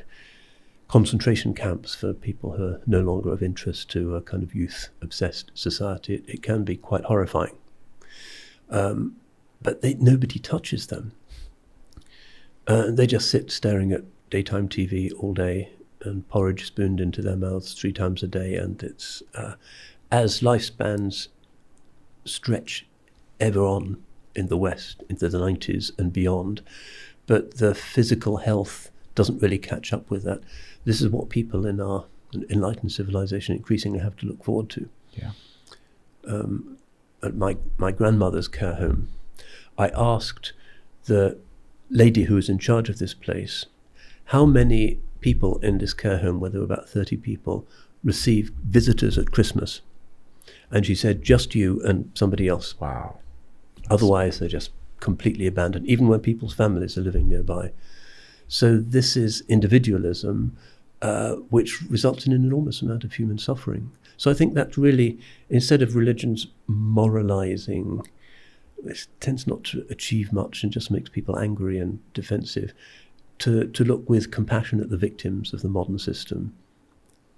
concentration camps for people who are no longer of interest to a kind of youth-obsessed society. It can be quite horrifying. But nobody touches them. They just sit staring at daytime TV all day and porridge spooned into their mouths 3 times a day. And it's as lifespans stretch ever on in the West into the 90s and beyond, but the physical health doesn't really catch up with that. This is what people in our enlightened civilization increasingly have to look forward to. Yeah. At my grandmother's care home, I asked the lady who was in charge of this place how many people in this care home, where there were about 30 people, received visitors at Christmas. And she said, just you and somebody else. Wow. Otherwise, they're just completely abandoned, even when people's families are living nearby. So this is individualism, which results in an enormous amount of human suffering. So I think that really, instead of religions moralizing, which tends not to achieve much and just makes people angry and defensive, to look with compassion at the victims of the modern system,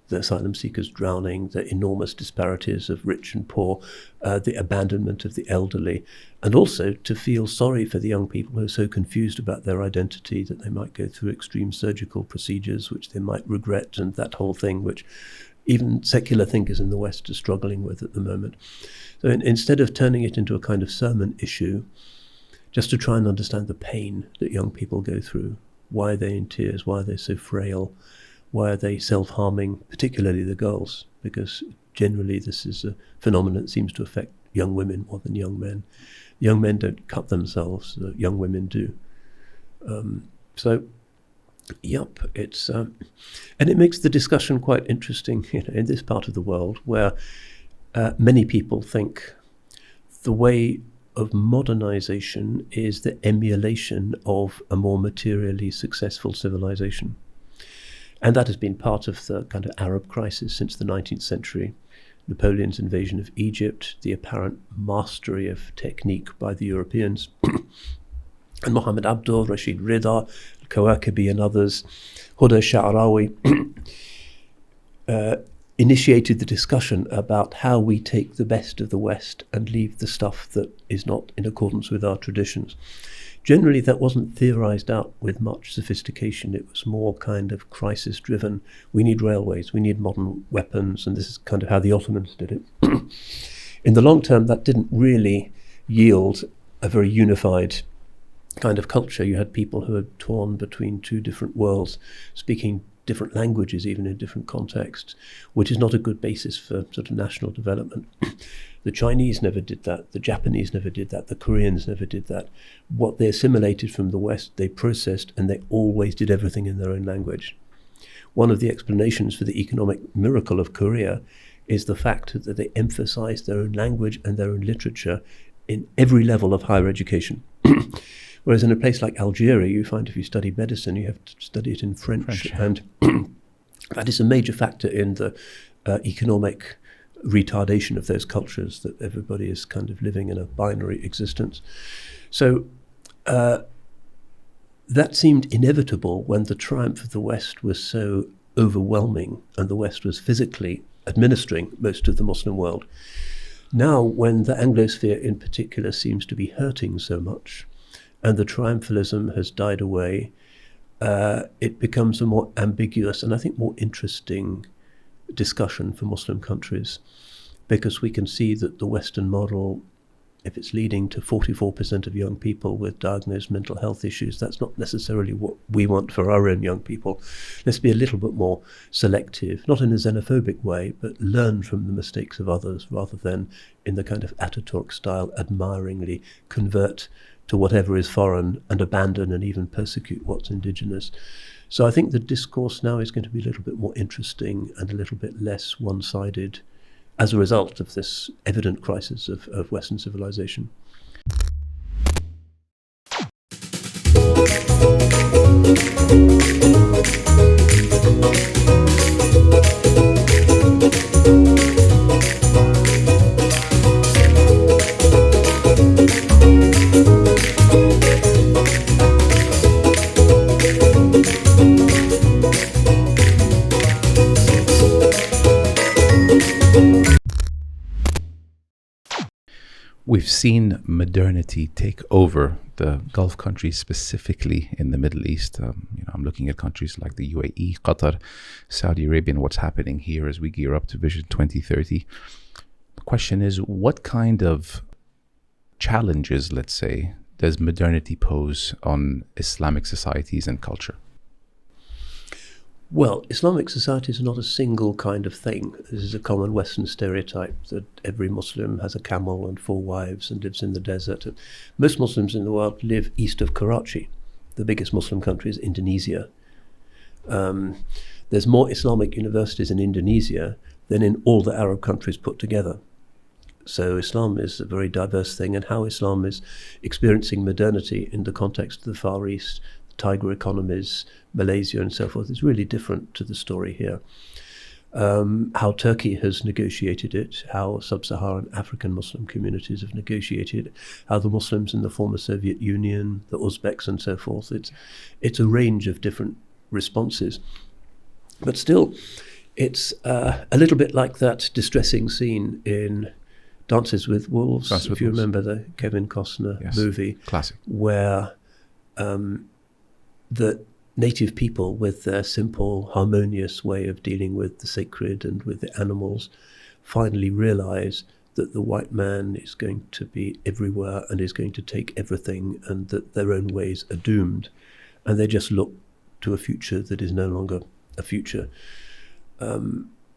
the asylum seekers drowning, the enormous disparities of rich and poor, the abandonment of the elderly, and also to feel sorry for the young people who are so confused about their identity that they might go through extreme surgical procedures which they might regret, and that whole thing which even secular thinkers in the West are struggling with at the moment. So instead of turning it into a kind of sermon issue, just to try and understand the pain that young people go through, why are they in tears, why are they so frail, why are they self-harming, particularly the girls, because generally this is a phenomenon that seems to affect young women more than young men. Young men don't cut themselves, young women do. It's and it makes the discussion quite interesting, in this part of the world where many people think the way of modernization is the emulation of a more materially successful civilization. And that has been part of the kind of Arab crisis since the 19th century. Napoleon's invasion of Egypt, the apparent mastery of technique by the Europeans, and Muhammad Abdul, Rashid Rida, Kawakibi and others, Huda Sha'arawi, initiated the discussion about how we take the best of the West and leave the stuff that is not in accordance with our traditions. Generally, that wasn't theorized out with much sophistication. It was more kind of crisis-driven. We need railways, we need modern weapons, and this is kind of how the Ottomans did it. In the long term, that didn't really yield a very unified kind of culture. You had people who had torn between 2 different worlds, speaking different languages, even in different contexts, which is not a good basis for sort of national development. The Chinese never did that. The Japanese never did that. The Koreans never did that. What they assimilated from the West, they processed, and they always did everything in their own language. One of the explanations for the economic miracle of Korea is the fact that they emphasized their own language and their own literature in every level of higher education. Whereas in a place like Algeria, you find if you study medicine, you have to study it in French. And that is a major factor in the economic retardation of those cultures, that everybody is kind of living in a binary existence. So that seemed inevitable when the triumph of the West was so overwhelming and the West was physically administering most of the Muslim world. Now, when the Anglosphere in particular seems to be hurting so much, and the triumphalism has died away, it becomes a more ambiguous and I think more interesting discussion for Muslim countries, because we can see that the Western model, if it's leading to 44% of young people with diagnosed mental health issues, that's not necessarily what we want for our own young people. Let's be a little bit more selective, not in a xenophobic way, but learn from the mistakes of others rather than in the kind of Ataturk style admiringly convert to whatever is foreign and abandon and even persecute what's indigenous. So I think the discourse now is going to be a little bit more interesting and a little bit less one-sided as a result of this evident crisis of Western civilization. seen modernity take over the Gulf countries, specifically in the Middle East. I'm looking at countries like the UAE, Qatar, Saudi Arabia, and what's happening here as we gear up to Vision 2030. The question is, what kind of challenges, let's say, does modernity pose on Islamic societies and culture? Well, Islamic societies are not a single kind of thing. This is a common Western stereotype that every Muslim has a camel and 4 wives and lives in the desert. And most Muslims in the world live east of Karachi. The biggest Muslim country is Indonesia. There's more Islamic universities in Indonesia than in all the Arab countries put together. So Islam is a very diverse thing, and how Islam is experiencing modernity in the context of the Far East, tiger economies, Malaysia and so forth, is really different to the story here. How Turkey has negotiated it, how sub-Saharan African Muslim communities have negotiated it, how the Muslims in the former Soviet Union, the Uzbeks and so forth, it's a range of different responses. But still, it's a little bit like that distressing scene in Dances with Wolves, if you remember the Kevin Costner movie. Classic. Where the native people, with their simple, harmonious way of dealing with the sacred and with the animals, finally realize that the white man is going to be everywhere and is going to take everything, and that their own ways are doomed. And they just look to a future that is no longer a future.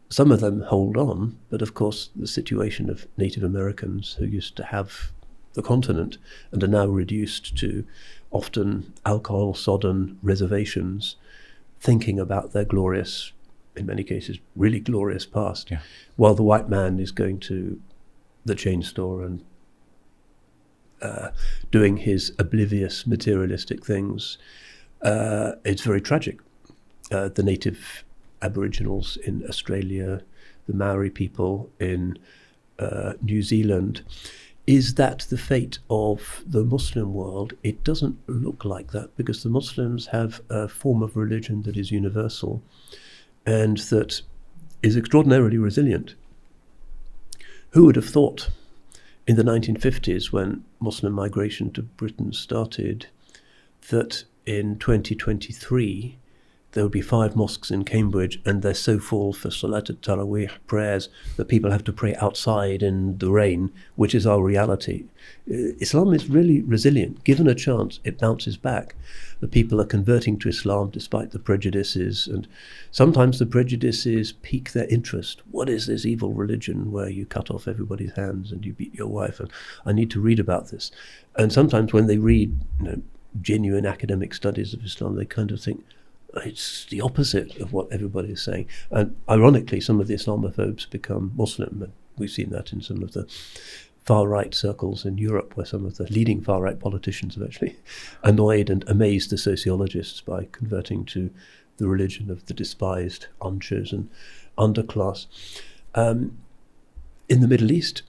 Some of them hold on, but of course the situation of Native Americans who used to have the continent and are now reduced to often alcohol-sodden reservations, thinking about their glorious, in many cases, really glorious past, while the white man is going to the chain store and doing his oblivious materialistic things. It's very tragic. The native Aboriginals in Australia, the Maori people in New Zealand. Is that the fate of the Muslim world? It doesn't look like that, because the Muslims have a form of religion that is universal and that is extraordinarily resilient. Who would have thought in the 1950s, when Muslim migration to Britain started, that in 2023 there would be 5 mosques in Cambridge, and they're so full for Salat al-Taraweeh prayers that people have to pray outside in the rain, which is our reality. Islam is really resilient. Given a chance, it bounces back. The people are converting to Islam despite the prejudices, and sometimes the prejudices pique their interest. What is this evil religion where you cut off everybody's hands and you beat your wife? And I need to read about this. And sometimes when they read genuine academic studies of Islam, they kind of think, it's the opposite of what everybody is saying. And ironically, some of the Islamophobes become Muslim. And we've seen that in some of the far-right circles in Europe, where some of the leading far-right politicians have actually annoyed and amazed the sociologists by converting to the religion of the despised, unchosen underclass. In the Middle East,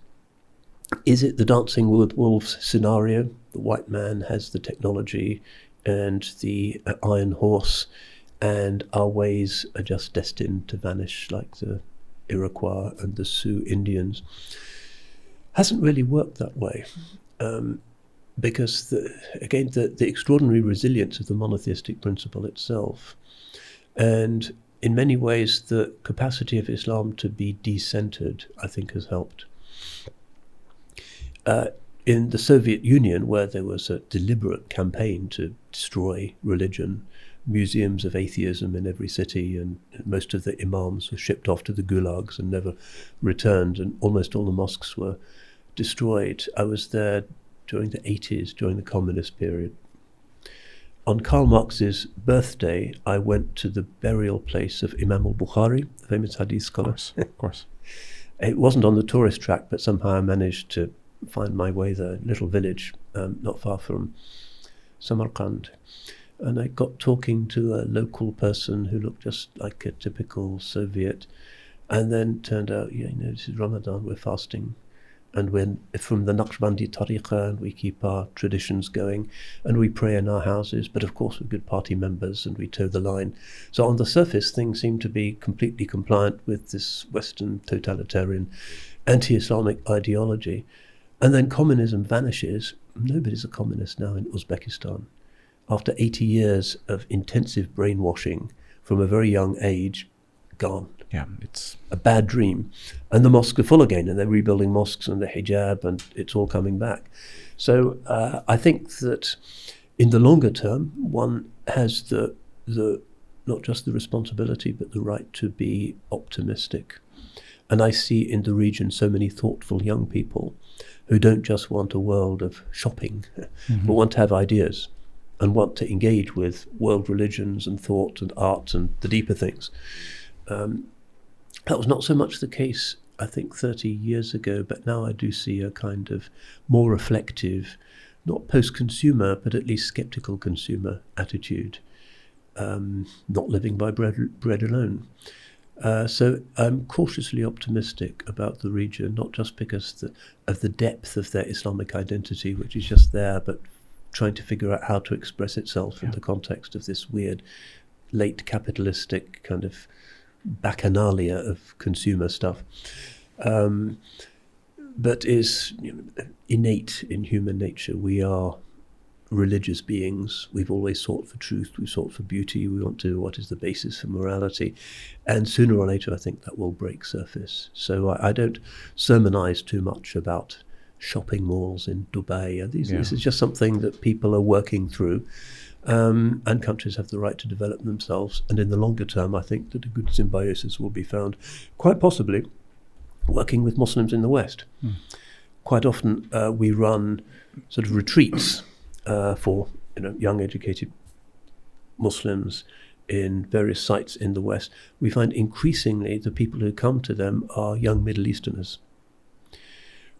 is it the Dancing with Wolves scenario? The white man has the technology and the iron horse, and our ways are just destined to vanish like the Iroquois and the Sioux Indians. Hasn't really worked that way, because the extraordinary resilience of the monotheistic principle itself, and in many ways the capacity of Islam to be decentered, I think, has helped. In the Soviet Union, where there was a deliberate campaign to destroy religion, museums of atheism in every city, and most of the imams were shipped off to the gulags and never returned, and almost all the mosques were destroyed. I was there during the 80s, during the communist period. On Karl Marx's birthday, I went to the burial place of Imam al-Bukhari, the famous hadith scholar. Of course. It wasn't on the tourist track, but somehow I managed to find my way there, little village not far from Samarkand. And I got talking to a local person who looked just like a typical Soviet, and then turned out, this is Ramadan, we're fasting, and we're from the Naqshbandi Tariqa, and we keep our traditions going, and we pray in our houses, but of course we're good party members, and we toe the line. So on the surface, things seem to be completely compliant with this Western totalitarian anti-Islamic ideology. And then communism vanishes. Nobody's a communist now in Uzbekistan. After 80 years of intensive brainwashing from a very young age, gone. Yeah, it's a bad dream. And the mosques are full again, and they're rebuilding mosques and the hijab, and it's all coming back. So I think that in the longer term, one has the not just the responsibility, but the right to be optimistic. And I see in the region so many thoughtful young people who don't just want a world of shopping, but want to have ideas and want to engage with world religions and thought and art and the deeper things. That was not so much the case, I think, 30 years ago, but now I do see a kind of more reflective, not post-consumer, but at least skeptical consumer attitude, not living by bread alone. So I'm cautiously optimistic about the region, not just because of the depth of their Islamic identity, which is just there, but trying to figure out how to express itself in the context of this weird, late capitalistic kind of bacchanalia of consumer stuff, but is innate in human nature. We are religious beings. We've always sought for truth. We've sought for beauty. We want to know what is the basis for morality. And sooner or later, I think that will break surface. So I don't sermonize too much about shopping malls in Dubai. This is just something that people are working through. And countries have the right to develop themselves. And in the longer term, I think that a good symbiosis will be found, quite possibly working with Muslims in the West. Quite often we run sort of retreats for young educated Muslims in various sites in the West. We find increasingly the people who come to them are young Middle Easterners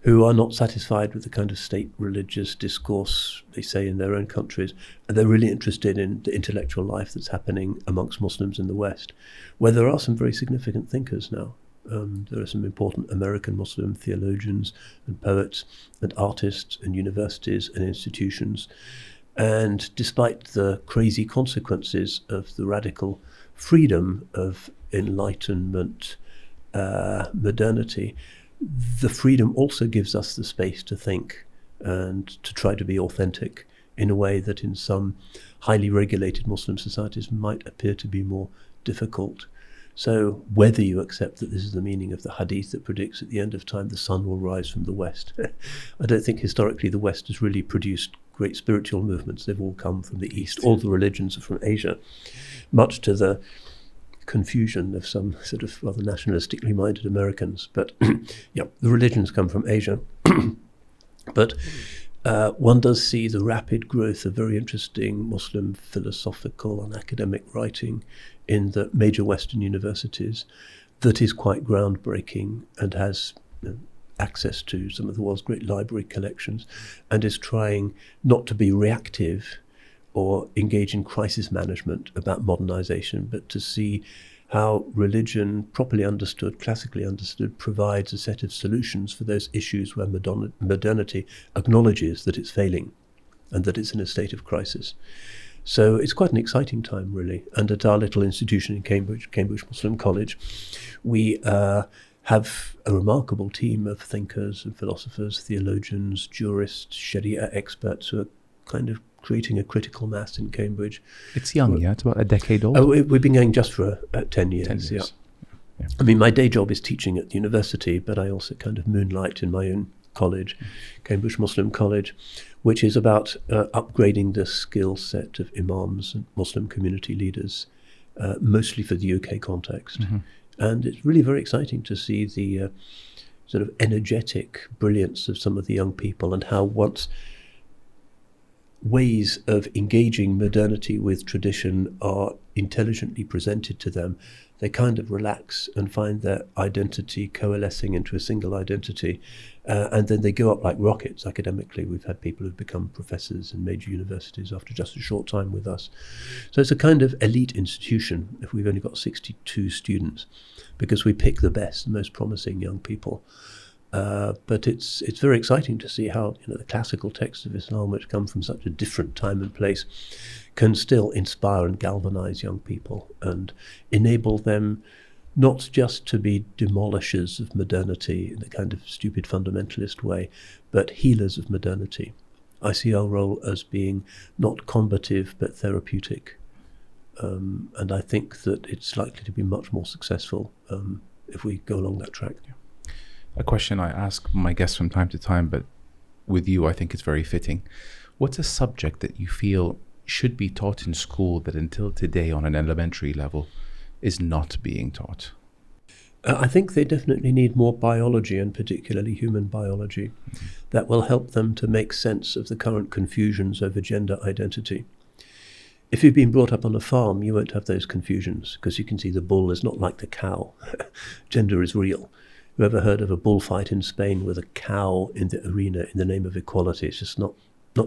who are not satisfied with the kind of state religious discourse they say in their own countries, and they're really interested in the intellectual life that's happening amongst Muslims in the West, where there are some very significant thinkers now. There are some important American Muslim theologians and poets and artists and universities and institutions. And despite the crazy consequences of the radical freedom of Enlightenment modernity, the freedom also gives us the space to think and to try to be authentic in a way that in some highly regulated Muslim societies might appear to be more difficult. So whether you accept that this is the meaning of the hadith that predicts at the end of time the sun will rise from the west, I don't think historically the West has really produced great spiritual movements. They've all come from the East. All the religions are from Asia, much to the confusion of some sort of rather nationalistically minded Americans. But yeah, the religions come from Asia. But one does see the rapid growth of very interesting Muslim philosophical and academic writing in the major Western universities that is quite groundbreaking and has access to some of the world's great library collections, and is trying not to be reactive or engage in crisis management about modernization, but to see how religion, properly understood, classically understood, provides a set of solutions for those issues where modernity acknowledges that it's failing and that it's in a state of crisis. So it's quite an exciting time, really. And at our little institution in Cambridge Muslim College, we have a remarkable team of thinkers and philosophers, theologians, jurists, Sharia experts who are kind of creating a critical mass in Cambridge. It's young, yeah? It's about a decade old? Oh, we've been going just for 10 years. 10 years. Yeah. I mean, my day job is teaching at the university, but I also kind of moonlight in my own college, Cambridge Muslim College, which is about upgrading the skill set of imams and Muslim community leaders, mostly for the UK context. And it's really very exciting to see the sort of energetic brilliance of some of the young people, and how once ways of engaging modernity with tradition are intelligently presented to them, they kind of relax and find their identity coalescing into a single identity, and then they go up like rockets academically. We've had people who've become professors in major universities after just a short time with us. So it's a kind of elite institution if we've only got 62 students, because we pick the best, the most promising young people. But it's very exciting to see how the classical texts of Islam, which come from such a different time and place, can still inspire and galvanize young people and enable them not just to be demolishers of modernity in a kind of stupid fundamentalist way, but healers of modernity. I see our role as being not combative but therapeutic. And I think that it's likely to be much more successful if we go along that track. A question I ask my guests from time to time, but with you I think it's very fitting. What's a subject that you feel should be taught in school that until today on an elementary level is not being taught? I think they definitely need more biology, and particularly human biology, that will help them to make sense of the current confusions over gender identity. If you've been brought up on a farm, you won't have those confusions, because you can see the bull is not like the cow. Gender is real. You ever heard of a bullfight in Spain with a cow in the arena in the name of equality? It's just not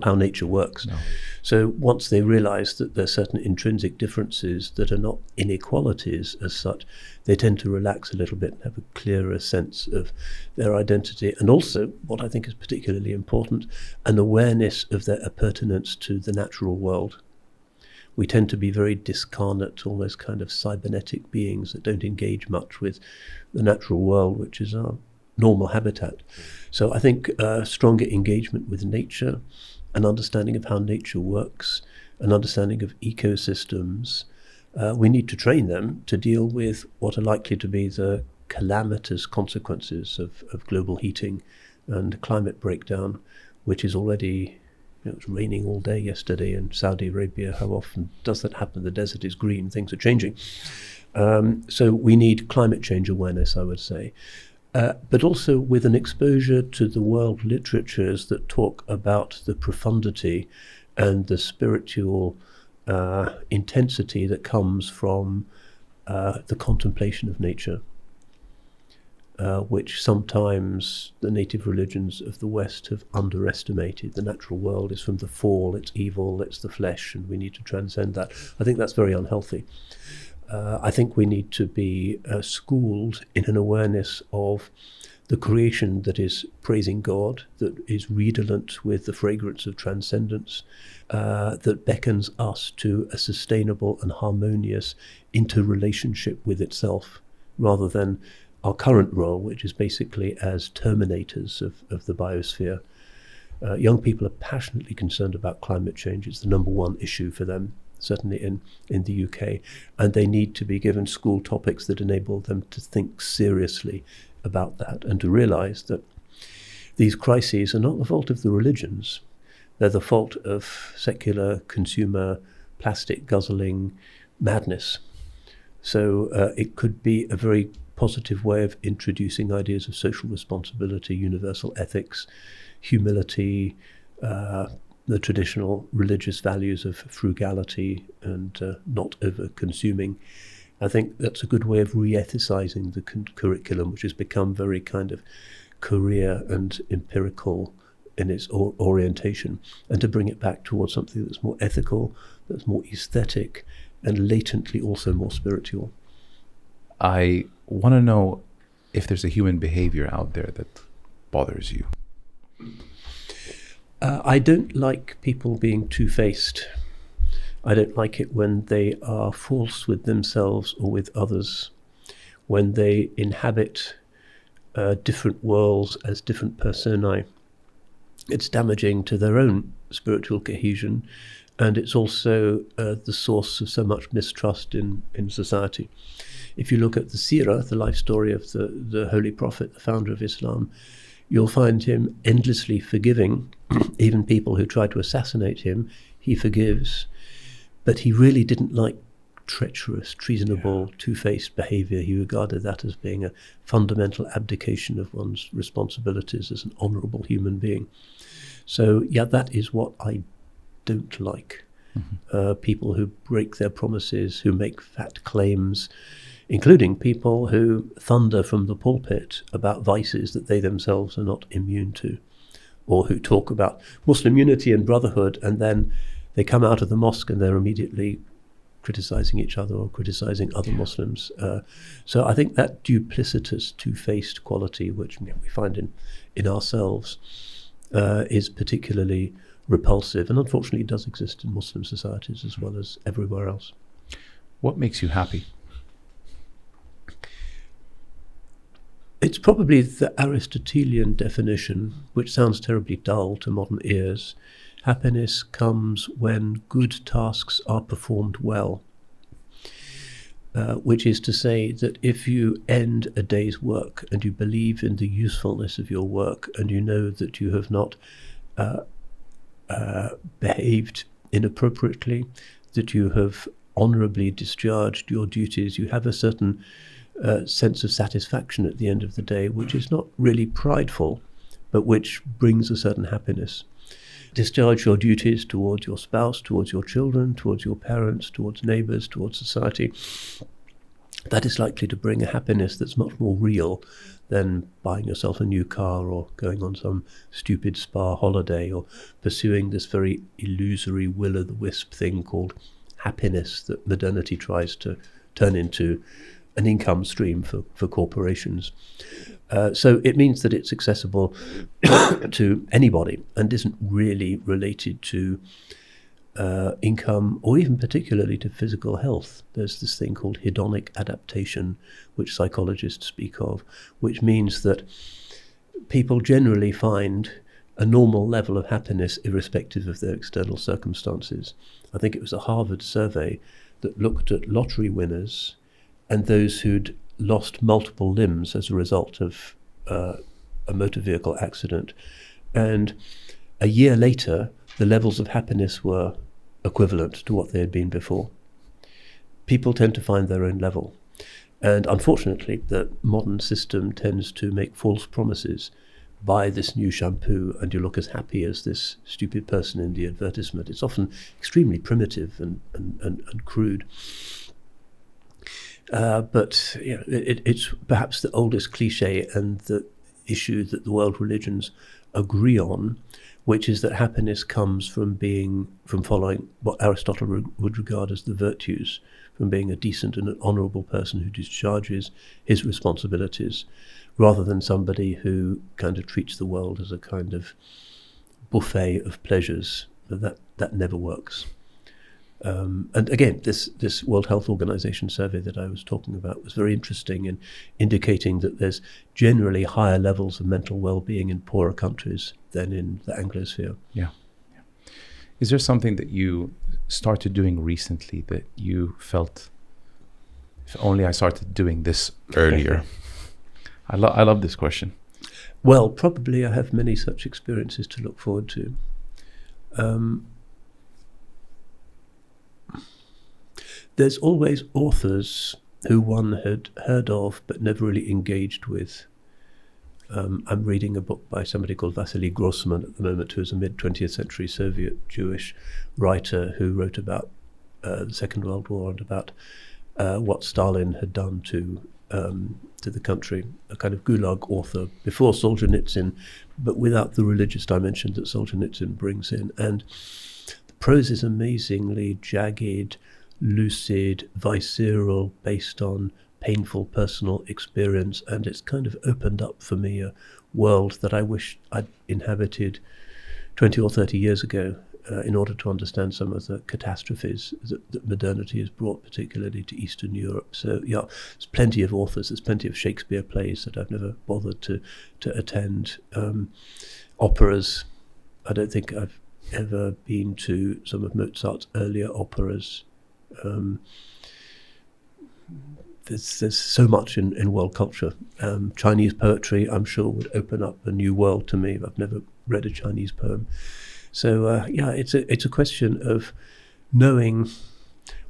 how nature works. No. So once they realize that there are certain intrinsic differences that are not inequalities as such, they tend to relax a little bit and have a clearer sense of their identity. And also, what I think is particularly important, an awareness of their appurtenance to the natural world. We tend to be very discarnate, almost kind of cybernetic beings that don't engage much with the natural world, which is our normal habitat. So I think stronger engagement with nature, an understanding of how nature works, an understanding of ecosystems. We need to train them to deal with what are likely to be the calamitous consequences of global heating and climate breakdown, which is already... It was raining all day yesterday in Saudi Arabia. How often does that happen? The desert is green, things are changing. So we need climate change awareness, I would say. But also with an exposure to the world literatures that talk about the profundity and the spiritual intensity that comes from the contemplation of nature. Which sometimes the native religions of the West have underestimated. The natural world is from the fall, it's evil, it's the flesh, and we need to transcend that. I think that's very unhealthy. I think we need to be schooled in an awareness of the creation that is praising God, that is redolent with the fragrance of transcendence, that beckons us to a sustainable and harmonious interrelationship with itself, rather than our current role, which is basically as terminators of the biosphere. Young people are passionately concerned about climate change. It's the number one issue for them, certainly in the UK. And they need to be given school topics that enable them to think seriously about that and to realize that these crises are not the fault of the religions. They're the fault of secular, consumer, plastic guzzling madness. So it could be a very positive way of introducing ideas of social responsibility, universal ethics, humility, the traditional religious values of frugality and not over-consuming. I think that's a good way of re-ethicizing the curriculum, which has become very kind of career and empirical in its orientation, and to bring it back towards something that's more ethical, that's more aesthetic, and latently also more spiritual. I want to know if there's a human behavior out there that bothers you. I don't like people being two-faced. I don't like it when they are false with themselves or with others, when they inhabit different worlds as different personae. It's damaging to their own spiritual cohesion, and it's also the source of so much mistrust in society. If you look at the Seerah, the life story of the Holy Prophet, the founder of Islam, you'll find him endlessly forgiving. Even people who try to assassinate him, he forgives. But he really didn't like treacherous, treasonable, two-faced behavior. He regarded that as being a fundamental abdication of one's responsibilities as an honorable human being. So, yeah, that is what I don't like. People who break their promises, who make fat claims, including people who thunder from the pulpit about vices that they themselves are not immune to, or who talk about Muslim unity and brotherhood, and then they come out of the mosque and they're immediately criticizing each other or criticizing other Muslims. So I think that duplicitous, two-faced quality, which we find in ourselves, is particularly repulsive, and unfortunately does exist in Muslim societies as well as everywhere else. What makes you happy? It's probably the Aristotelian definition, which sounds terribly dull to modern ears. Happiness comes when good tasks are performed well, which is to say that if you end a day's work and you believe in the usefulness of your work and you know that you have not behaved inappropriately, that you have honourably discharged your duties, you have a certain sense of satisfaction at the end of the day, which is not really prideful, but which brings a certain happiness. Discharge your duties towards your spouse, towards your children, towards your parents, towards neighbours, towards society. That is likely to bring a happiness that's much more real than buying yourself a new car or going on some stupid spa holiday or pursuing this very illusory will-o'-the-wisp thing called happiness that modernity tries to turn into an income stream for corporations. So it means that it's accessible to anybody and isn't really related to income or even particularly to physical health. There's this thing called hedonic adaptation, which psychologists speak of, which means that people generally find a normal level of happiness irrespective of their external circumstances. I think it was a Harvard survey that looked at lottery winners and those who'd lost multiple limbs as a result of a motor vehicle accident. And a year later, the levels of happiness were equivalent to what they had been before. People tend to find their own level. And unfortunately, the modern system tends to make false promises. Buy this new shampoo and you look as happy as this stupid person in the advertisement. It's often extremely primitive and crude. But it's perhaps the oldest cliche and the issue that the world religions agree on, which is that happiness comes from following what Aristotle would regard as the virtues, from being a decent and an honourable person who discharges his responsibilities, rather than somebody who kind of treats the world as a kind of buffet of pleasures. That never works. And again, this World Health Organization survey that I was talking about was very interesting in indicating that there's generally higher levels of mental well-being in poorer countries than in the Anglosphere. Yeah. Is there something that you started doing recently that you felt, if only I started doing this earlier? I love this question. Well, probably I have many such experiences to look forward to. There's always authors who one had heard of but never really engaged with. I'm reading a book by somebody called Vasily Grossman at the moment, who's a mid-20th century Soviet Jewish writer who wrote about the Second World War and about what Stalin had done to the country, a kind of gulag author before Solzhenitsyn, but without the religious dimension that Solzhenitsyn brings in. And the prose is amazingly jagged, lucid, visceral, based on painful personal experience, and it's kind of opened up for me a world that I wish I'd inhabited 20 or 30 years ago in order to understand some of the catastrophes that modernity has brought, particularly to Eastern Europe. So yeah, there's plenty of authors, there's plenty of Shakespeare plays that I've never bothered to attend. Operas, I don't think I've ever been to some of Mozart's earlier operas. There's so much in world culture. Chinese poetry, I'm sure, would open up a new world to me. I've never read a Chinese poem. So it's a question of knowing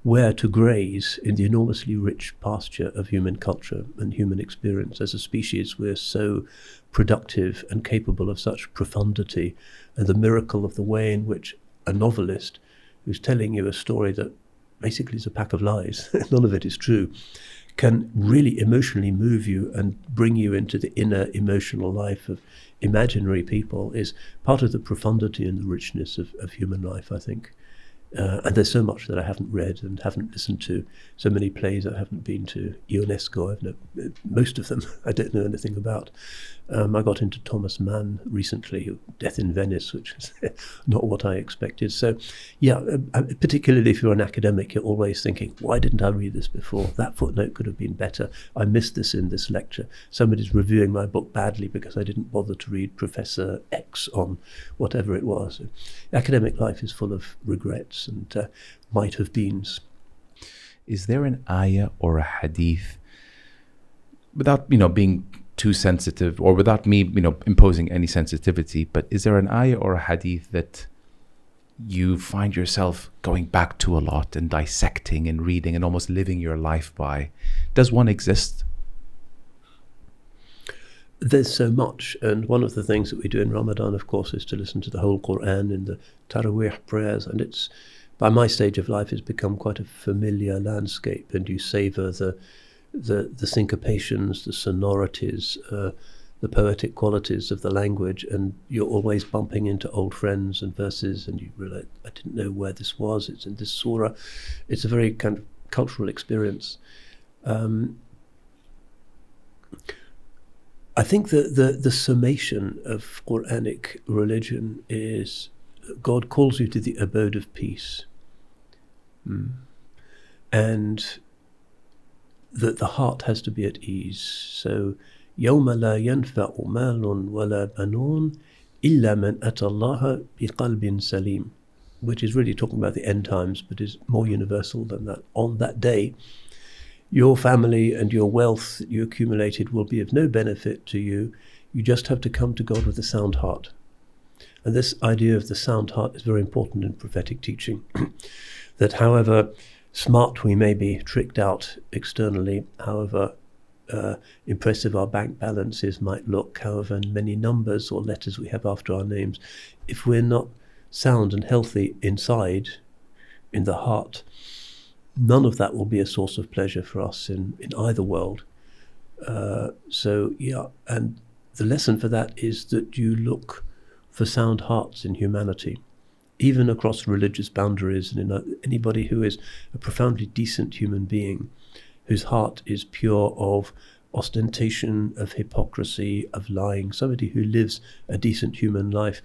where to graze in the enormously rich pasture of human culture and human experience. As a species, we're so productive and capable of such profundity, and the miracle of the way in which a novelist who's telling you a story that basically is a pack of lies, none of it is true, can really emotionally move you and bring you into the inner emotional life of imaginary people, is part of the profundity and the richness of human life, I think. And there's so much that I haven't read and haven't listened to, so many plays I haven't been to. UNESCO, most of them I don't know anything about. I got into Thomas Mann recently, Death in Venice, which is not what I expected. So, yeah, particularly if you're an academic, you're always thinking, why didn't I read this before? That footnote could have been better. I missed this in this lecture. Somebody's reviewing my book badly because I didn't bother to read Professor X on whatever it was. Academic life is full of regrets and might have beens. Is there an ayah or a hadith, without being too sensitive, or without me imposing any sensitivity, but is there an ayah or a hadith that you find yourself going back to a lot and dissecting and reading and almost living your life by? Does one exist? There's so much, and one of the things that we do in Ramadan, of course, is to listen to the whole Quran in the Taraweeh prayers, and it's, by my stage of life, it's become quite a familiar landscape, and you savor the syncopations, the sonorities, the poetic qualities of the language, and you're always bumping into old friends and verses, and you realize, I didn't know where this was, it's in this surah. It's a very kind of cultural experience. I think that the summation of Quranic religion is God calls you to the abode of peace. And that the heart has to be at ease. So, يَوْمَ لَا يَنْفَعُ مَالٌ وَلَا بَنُونَ إِلَّا مَنْ أَتَى اللَّهَ بِقَلْبٍ سَلِيمٍ, which is really talking about the end times, but is more universal than that. On that day, your family and your wealth that you accumulated will be of no benefit to you. You just have to come to God with a sound heart. And this idea of the sound heart is very important in prophetic teaching. That however smart we may be, tricked out externally, however impressive our bank balances might look, however many numbers or letters we have after our names, if we're not sound and healthy inside, in the heart, none of that will be a source of pleasure for us in either world. So, yeah, and the lesson for that is that you look for sound hearts in humanity, even across religious boundaries, and in anybody who is a profoundly decent human being, whose heart is pure of ostentation, of hypocrisy, of lying, somebody who lives a decent human life.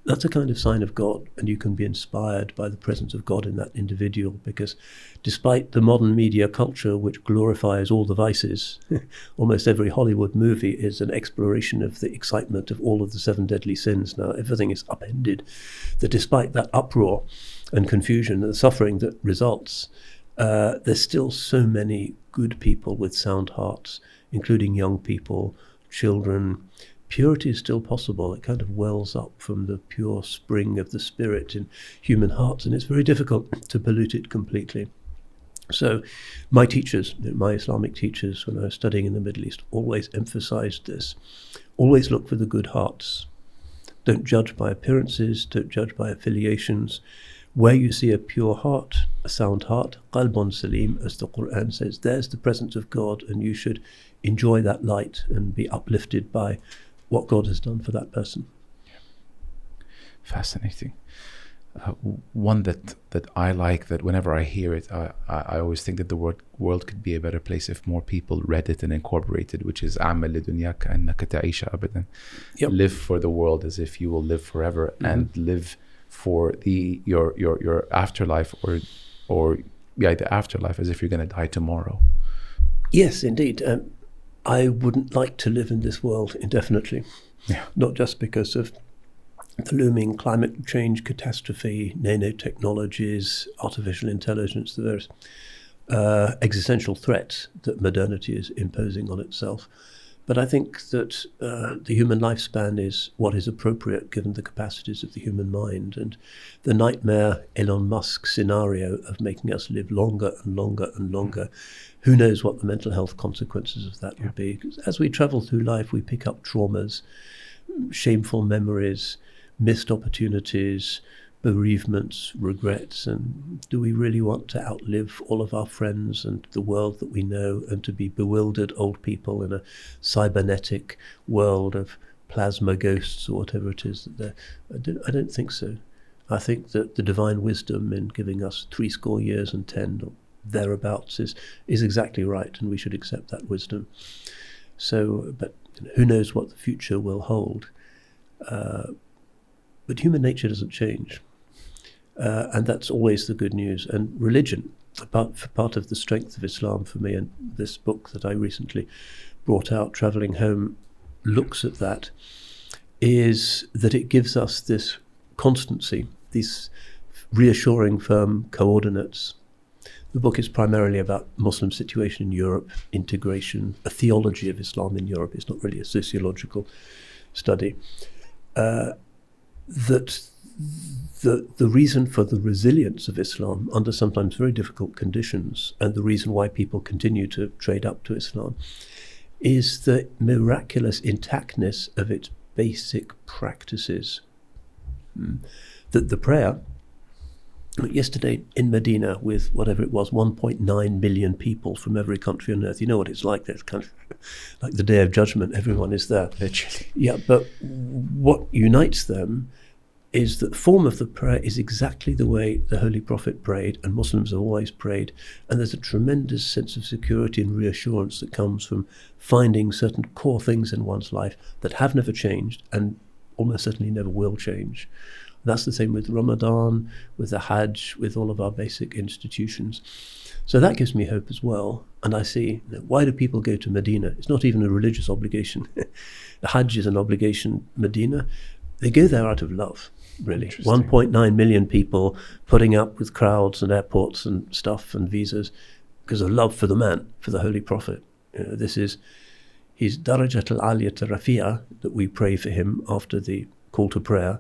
That's a kind of sign of God, and you can be inspired by the presence of God in that individual, because despite the modern media culture which glorifies all the vices, almost every Hollywood movie is an exploration of the excitement of all of the 7 deadly sins. Now everything is upended, that despite that uproar and confusion and the suffering that results, there's still so many good people with sound hearts, including young people, children. Purity is still possible. It kind of wells up from the pure spring of the spirit in human hearts, and it's very difficult to pollute it completely. So my teachers, my Islamic teachers, when I was studying in the Middle East, always emphasized this. Always look for the good hearts. Don't judge by appearances, don't judge by affiliations. Where you see a pure heart, a sound heart, qalbun salim, as the Quran says, there's the presence of God, and you should enjoy that light and be uplifted by what God has done for that person. Fascinating. One that I like, that whenever I hear it, I always think that the world could be a better place if more people read it and incorporated, which is أعمل لدنياك أنك تعيش أبدا. Live for the world as if you will live forever, and live for your afterlife, or the afterlife as if you're going to die tomorrow. Yes, indeed. I wouldn't like to live in this world indefinitely. Not just because of the looming climate change catastrophe, nanotechnologies, artificial intelligence, the various existential threats that modernity is imposing on itself. But I think that the human lifespan is what is appropriate given the capacities of the human mind, and the nightmare Elon Musk scenario of making us live longer and longer and longer. Who knows what the mental health consequences of that would be? As we travel through life, we pick up traumas, shameful memories, missed opportunities, bereavements, regrets, and do we really want to outlive all of our friends and the world that we know, and to be bewildered old people in a cybernetic world of plasma ghosts or whatever it is? I don't think so. I think that the divine wisdom in giving us 70 years and 10 or thereabouts is exactly right, and we should accept that wisdom. So, but who knows what the future will hold? But human nature doesn't change. And that's always the good news. And religion, part of the strength of Islam for me, and this book that I recently brought out, Travelling Home, looks at that, is that it gives us this constancy, these reassuring, firm coordinates. The book is primarily about Muslim situation in Europe, integration, a theology of Islam in Europe. It's not really a sociological study. That the reason for the resilience of Islam under sometimes very difficult conditions, and the reason why people continue to trade up to Islam, is the miraculous intactness of its basic practices. That the prayer, yesterday in Medina, with whatever it was, 1.9 million people from every country on earth, you know what it's like. That's kind of like the Day of Judgment. Everyone is there. Literally. Yeah, but what unites them is that the form of the prayer is exactly the way the Holy Prophet prayed, and Muslims have always prayed. And there's a tremendous sense of security and reassurance that comes from finding certain core things in one's life that have never changed and almost certainly never will change. That's the same with Ramadan, with the Hajj, with all of our basic institutions. So that gives me hope as well. And I see, why do people go to Medina? It's not even a religious obligation. The Hajj is an obligation. Medina, they go there out of love, really. 1.9 million people putting up with crowds and airports and stuff and visas because of love for the man, for the Holy Prophet. This is his darajat al-aliyat rafi'ah that we pray for him after the call to prayer.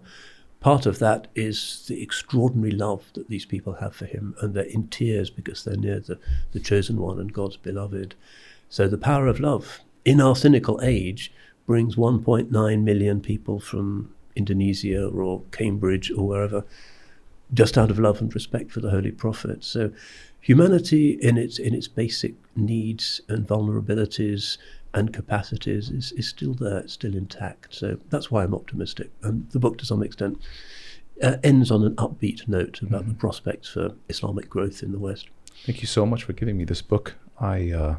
Part of that is the extraordinary love that these people have for him, and they're in tears because they're near the chosen one and God's beloved. So the power of love in our cynical age brings 1.9 million people from Indonesia or Cambridge or wherever, just out of love and respect for the Holy Prophet. So humanity in its basic needs and vulnerabilities and capacities is still there, it's still intact. So that's why I'm optimistic. And the book, to some extent, ends on an upbeat note about the prospects for Islamic growth in the West. Thank you so much for giving me this book. I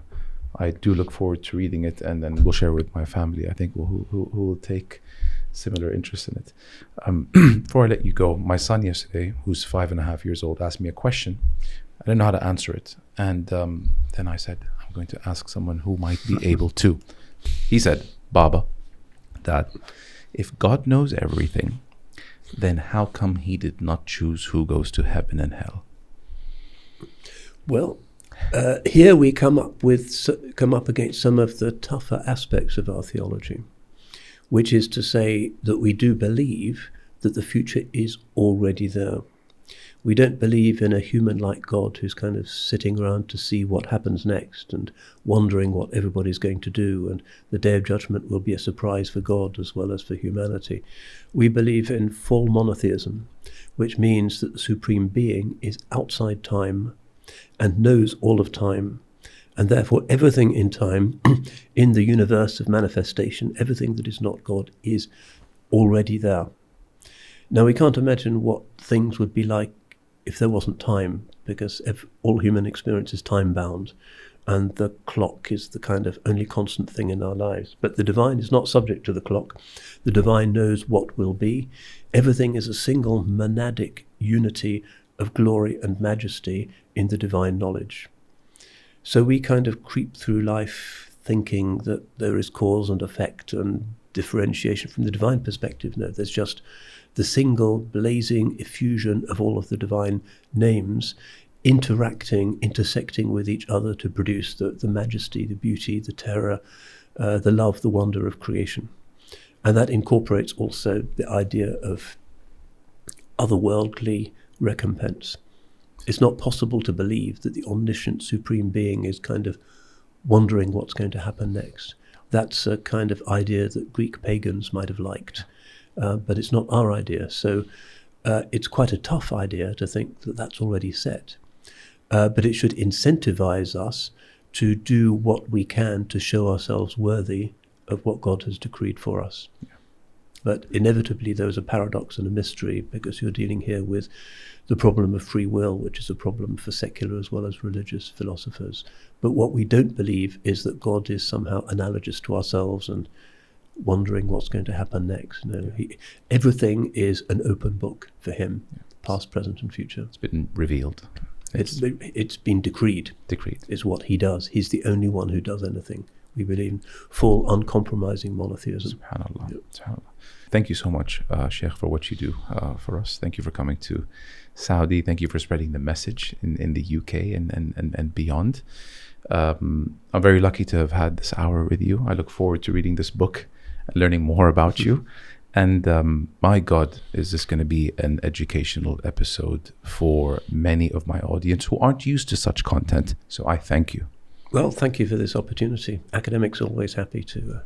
do look forward to reading it, and then we'll share with my family, I think, who will take similar interest in it. Before I let you go, my son yesterday, who's 5.5 years old, asked me a question. I didn't know how to answer it. And then I said, I'm going to ask someone who might be able to. He said, Baba, Dad, if God knows everything, then how come he did not choose who goes to heaven and hell? Well, here we come up against some of the tougher aspects of our theology, which is to say that we do believe that the future is already there. We don't believe in a human-like God who's kind of sitting around to see what happens next and wondering what everybody's going to do, and the Day of Judgment will be a surprise for God as well as for humanity. We believe in full monotheism, which means that the Supreme Being is outside time and knows all of time, and therefore everything in time, in the universe of manifestation, everything that is not God is already there. Now, we can't imagine what things would be like if there wasn't time, because all human experience is time-bound, and the clock is the kind of only constant thing in our lives. But the divine is not subject to the clock. The divine knows what will be. Everything is a single monadic unity of glory and majesty in the divine knowledge. So we kind of creep through life thinking that there is cause and effect and differentiation. From the divine perspective, no, there's just the single blazing effusion of all of the divine names intersecting with each other to produce the majesty, the beauty, the terror, the love, the wonder of creation. And that incorporates also the idea of otherworldly recompense. It's not possible to believe that the omniscient supreme being is kind of wondering what's going to happen next. That's a kind of idea that Greek pagans might have liked. But it's not our idea. So it's quite a tough idea to think that that's already set. But it should incentivize us to do what we can to show ourselves worthy of what God has decreed for us. Yeah. But inevitably there is a paradox and a mystery, because you're dealing here with the problem of free will, which is a problem for secular as well as religious philosophers. But what we don't believe is that God is somehow analogous to ourselves and wondering what's going to happen next. No, everything is an open book for him, past, present and future. It's been revealed. It's been decreed. Decreed. Is what he does. He's the only one who does anything. We believe in full, uncompromising monotheism. SubhanAllah. SubhanAllah. Thank you so much, Sheikh, for what you do for us. Thank you for coming to Saudi. Thank you for spreading the message in the UK and beyond. I'm very lucky to have had this hour with you. I look forward to reading this book and learning more about you. And my God, is this going to be an educational episode for many of my audience who aren't used to such content. So I thank you. Well, thank you for this opportunity. Academics are always happy to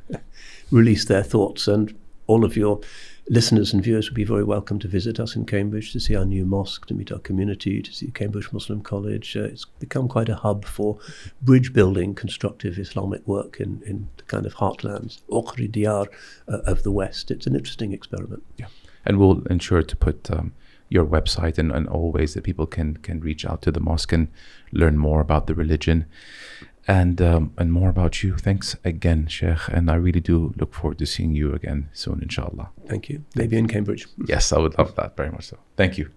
release their thoughts, and all of your listeners and viewers would be very welcome to visit us in Cambridge, to see our new mosque, to meet our community, to see Cambridge Muslim College. It's become quite a hub for bridge building, constructive Islamic work in the kind of heartlands, Ukhri Diyar of the West. It's an interesting experiment. Yeah, and we'll ensure to put your website and all ways that people can reach out to the mosque and learn more about the religion and more about you. Thanks again, Sheikh, and I really do look forward to seeing you again soon, inshallah. Thank you. Maybe in Cambridge. Yes, I would love that very much so. Thank you.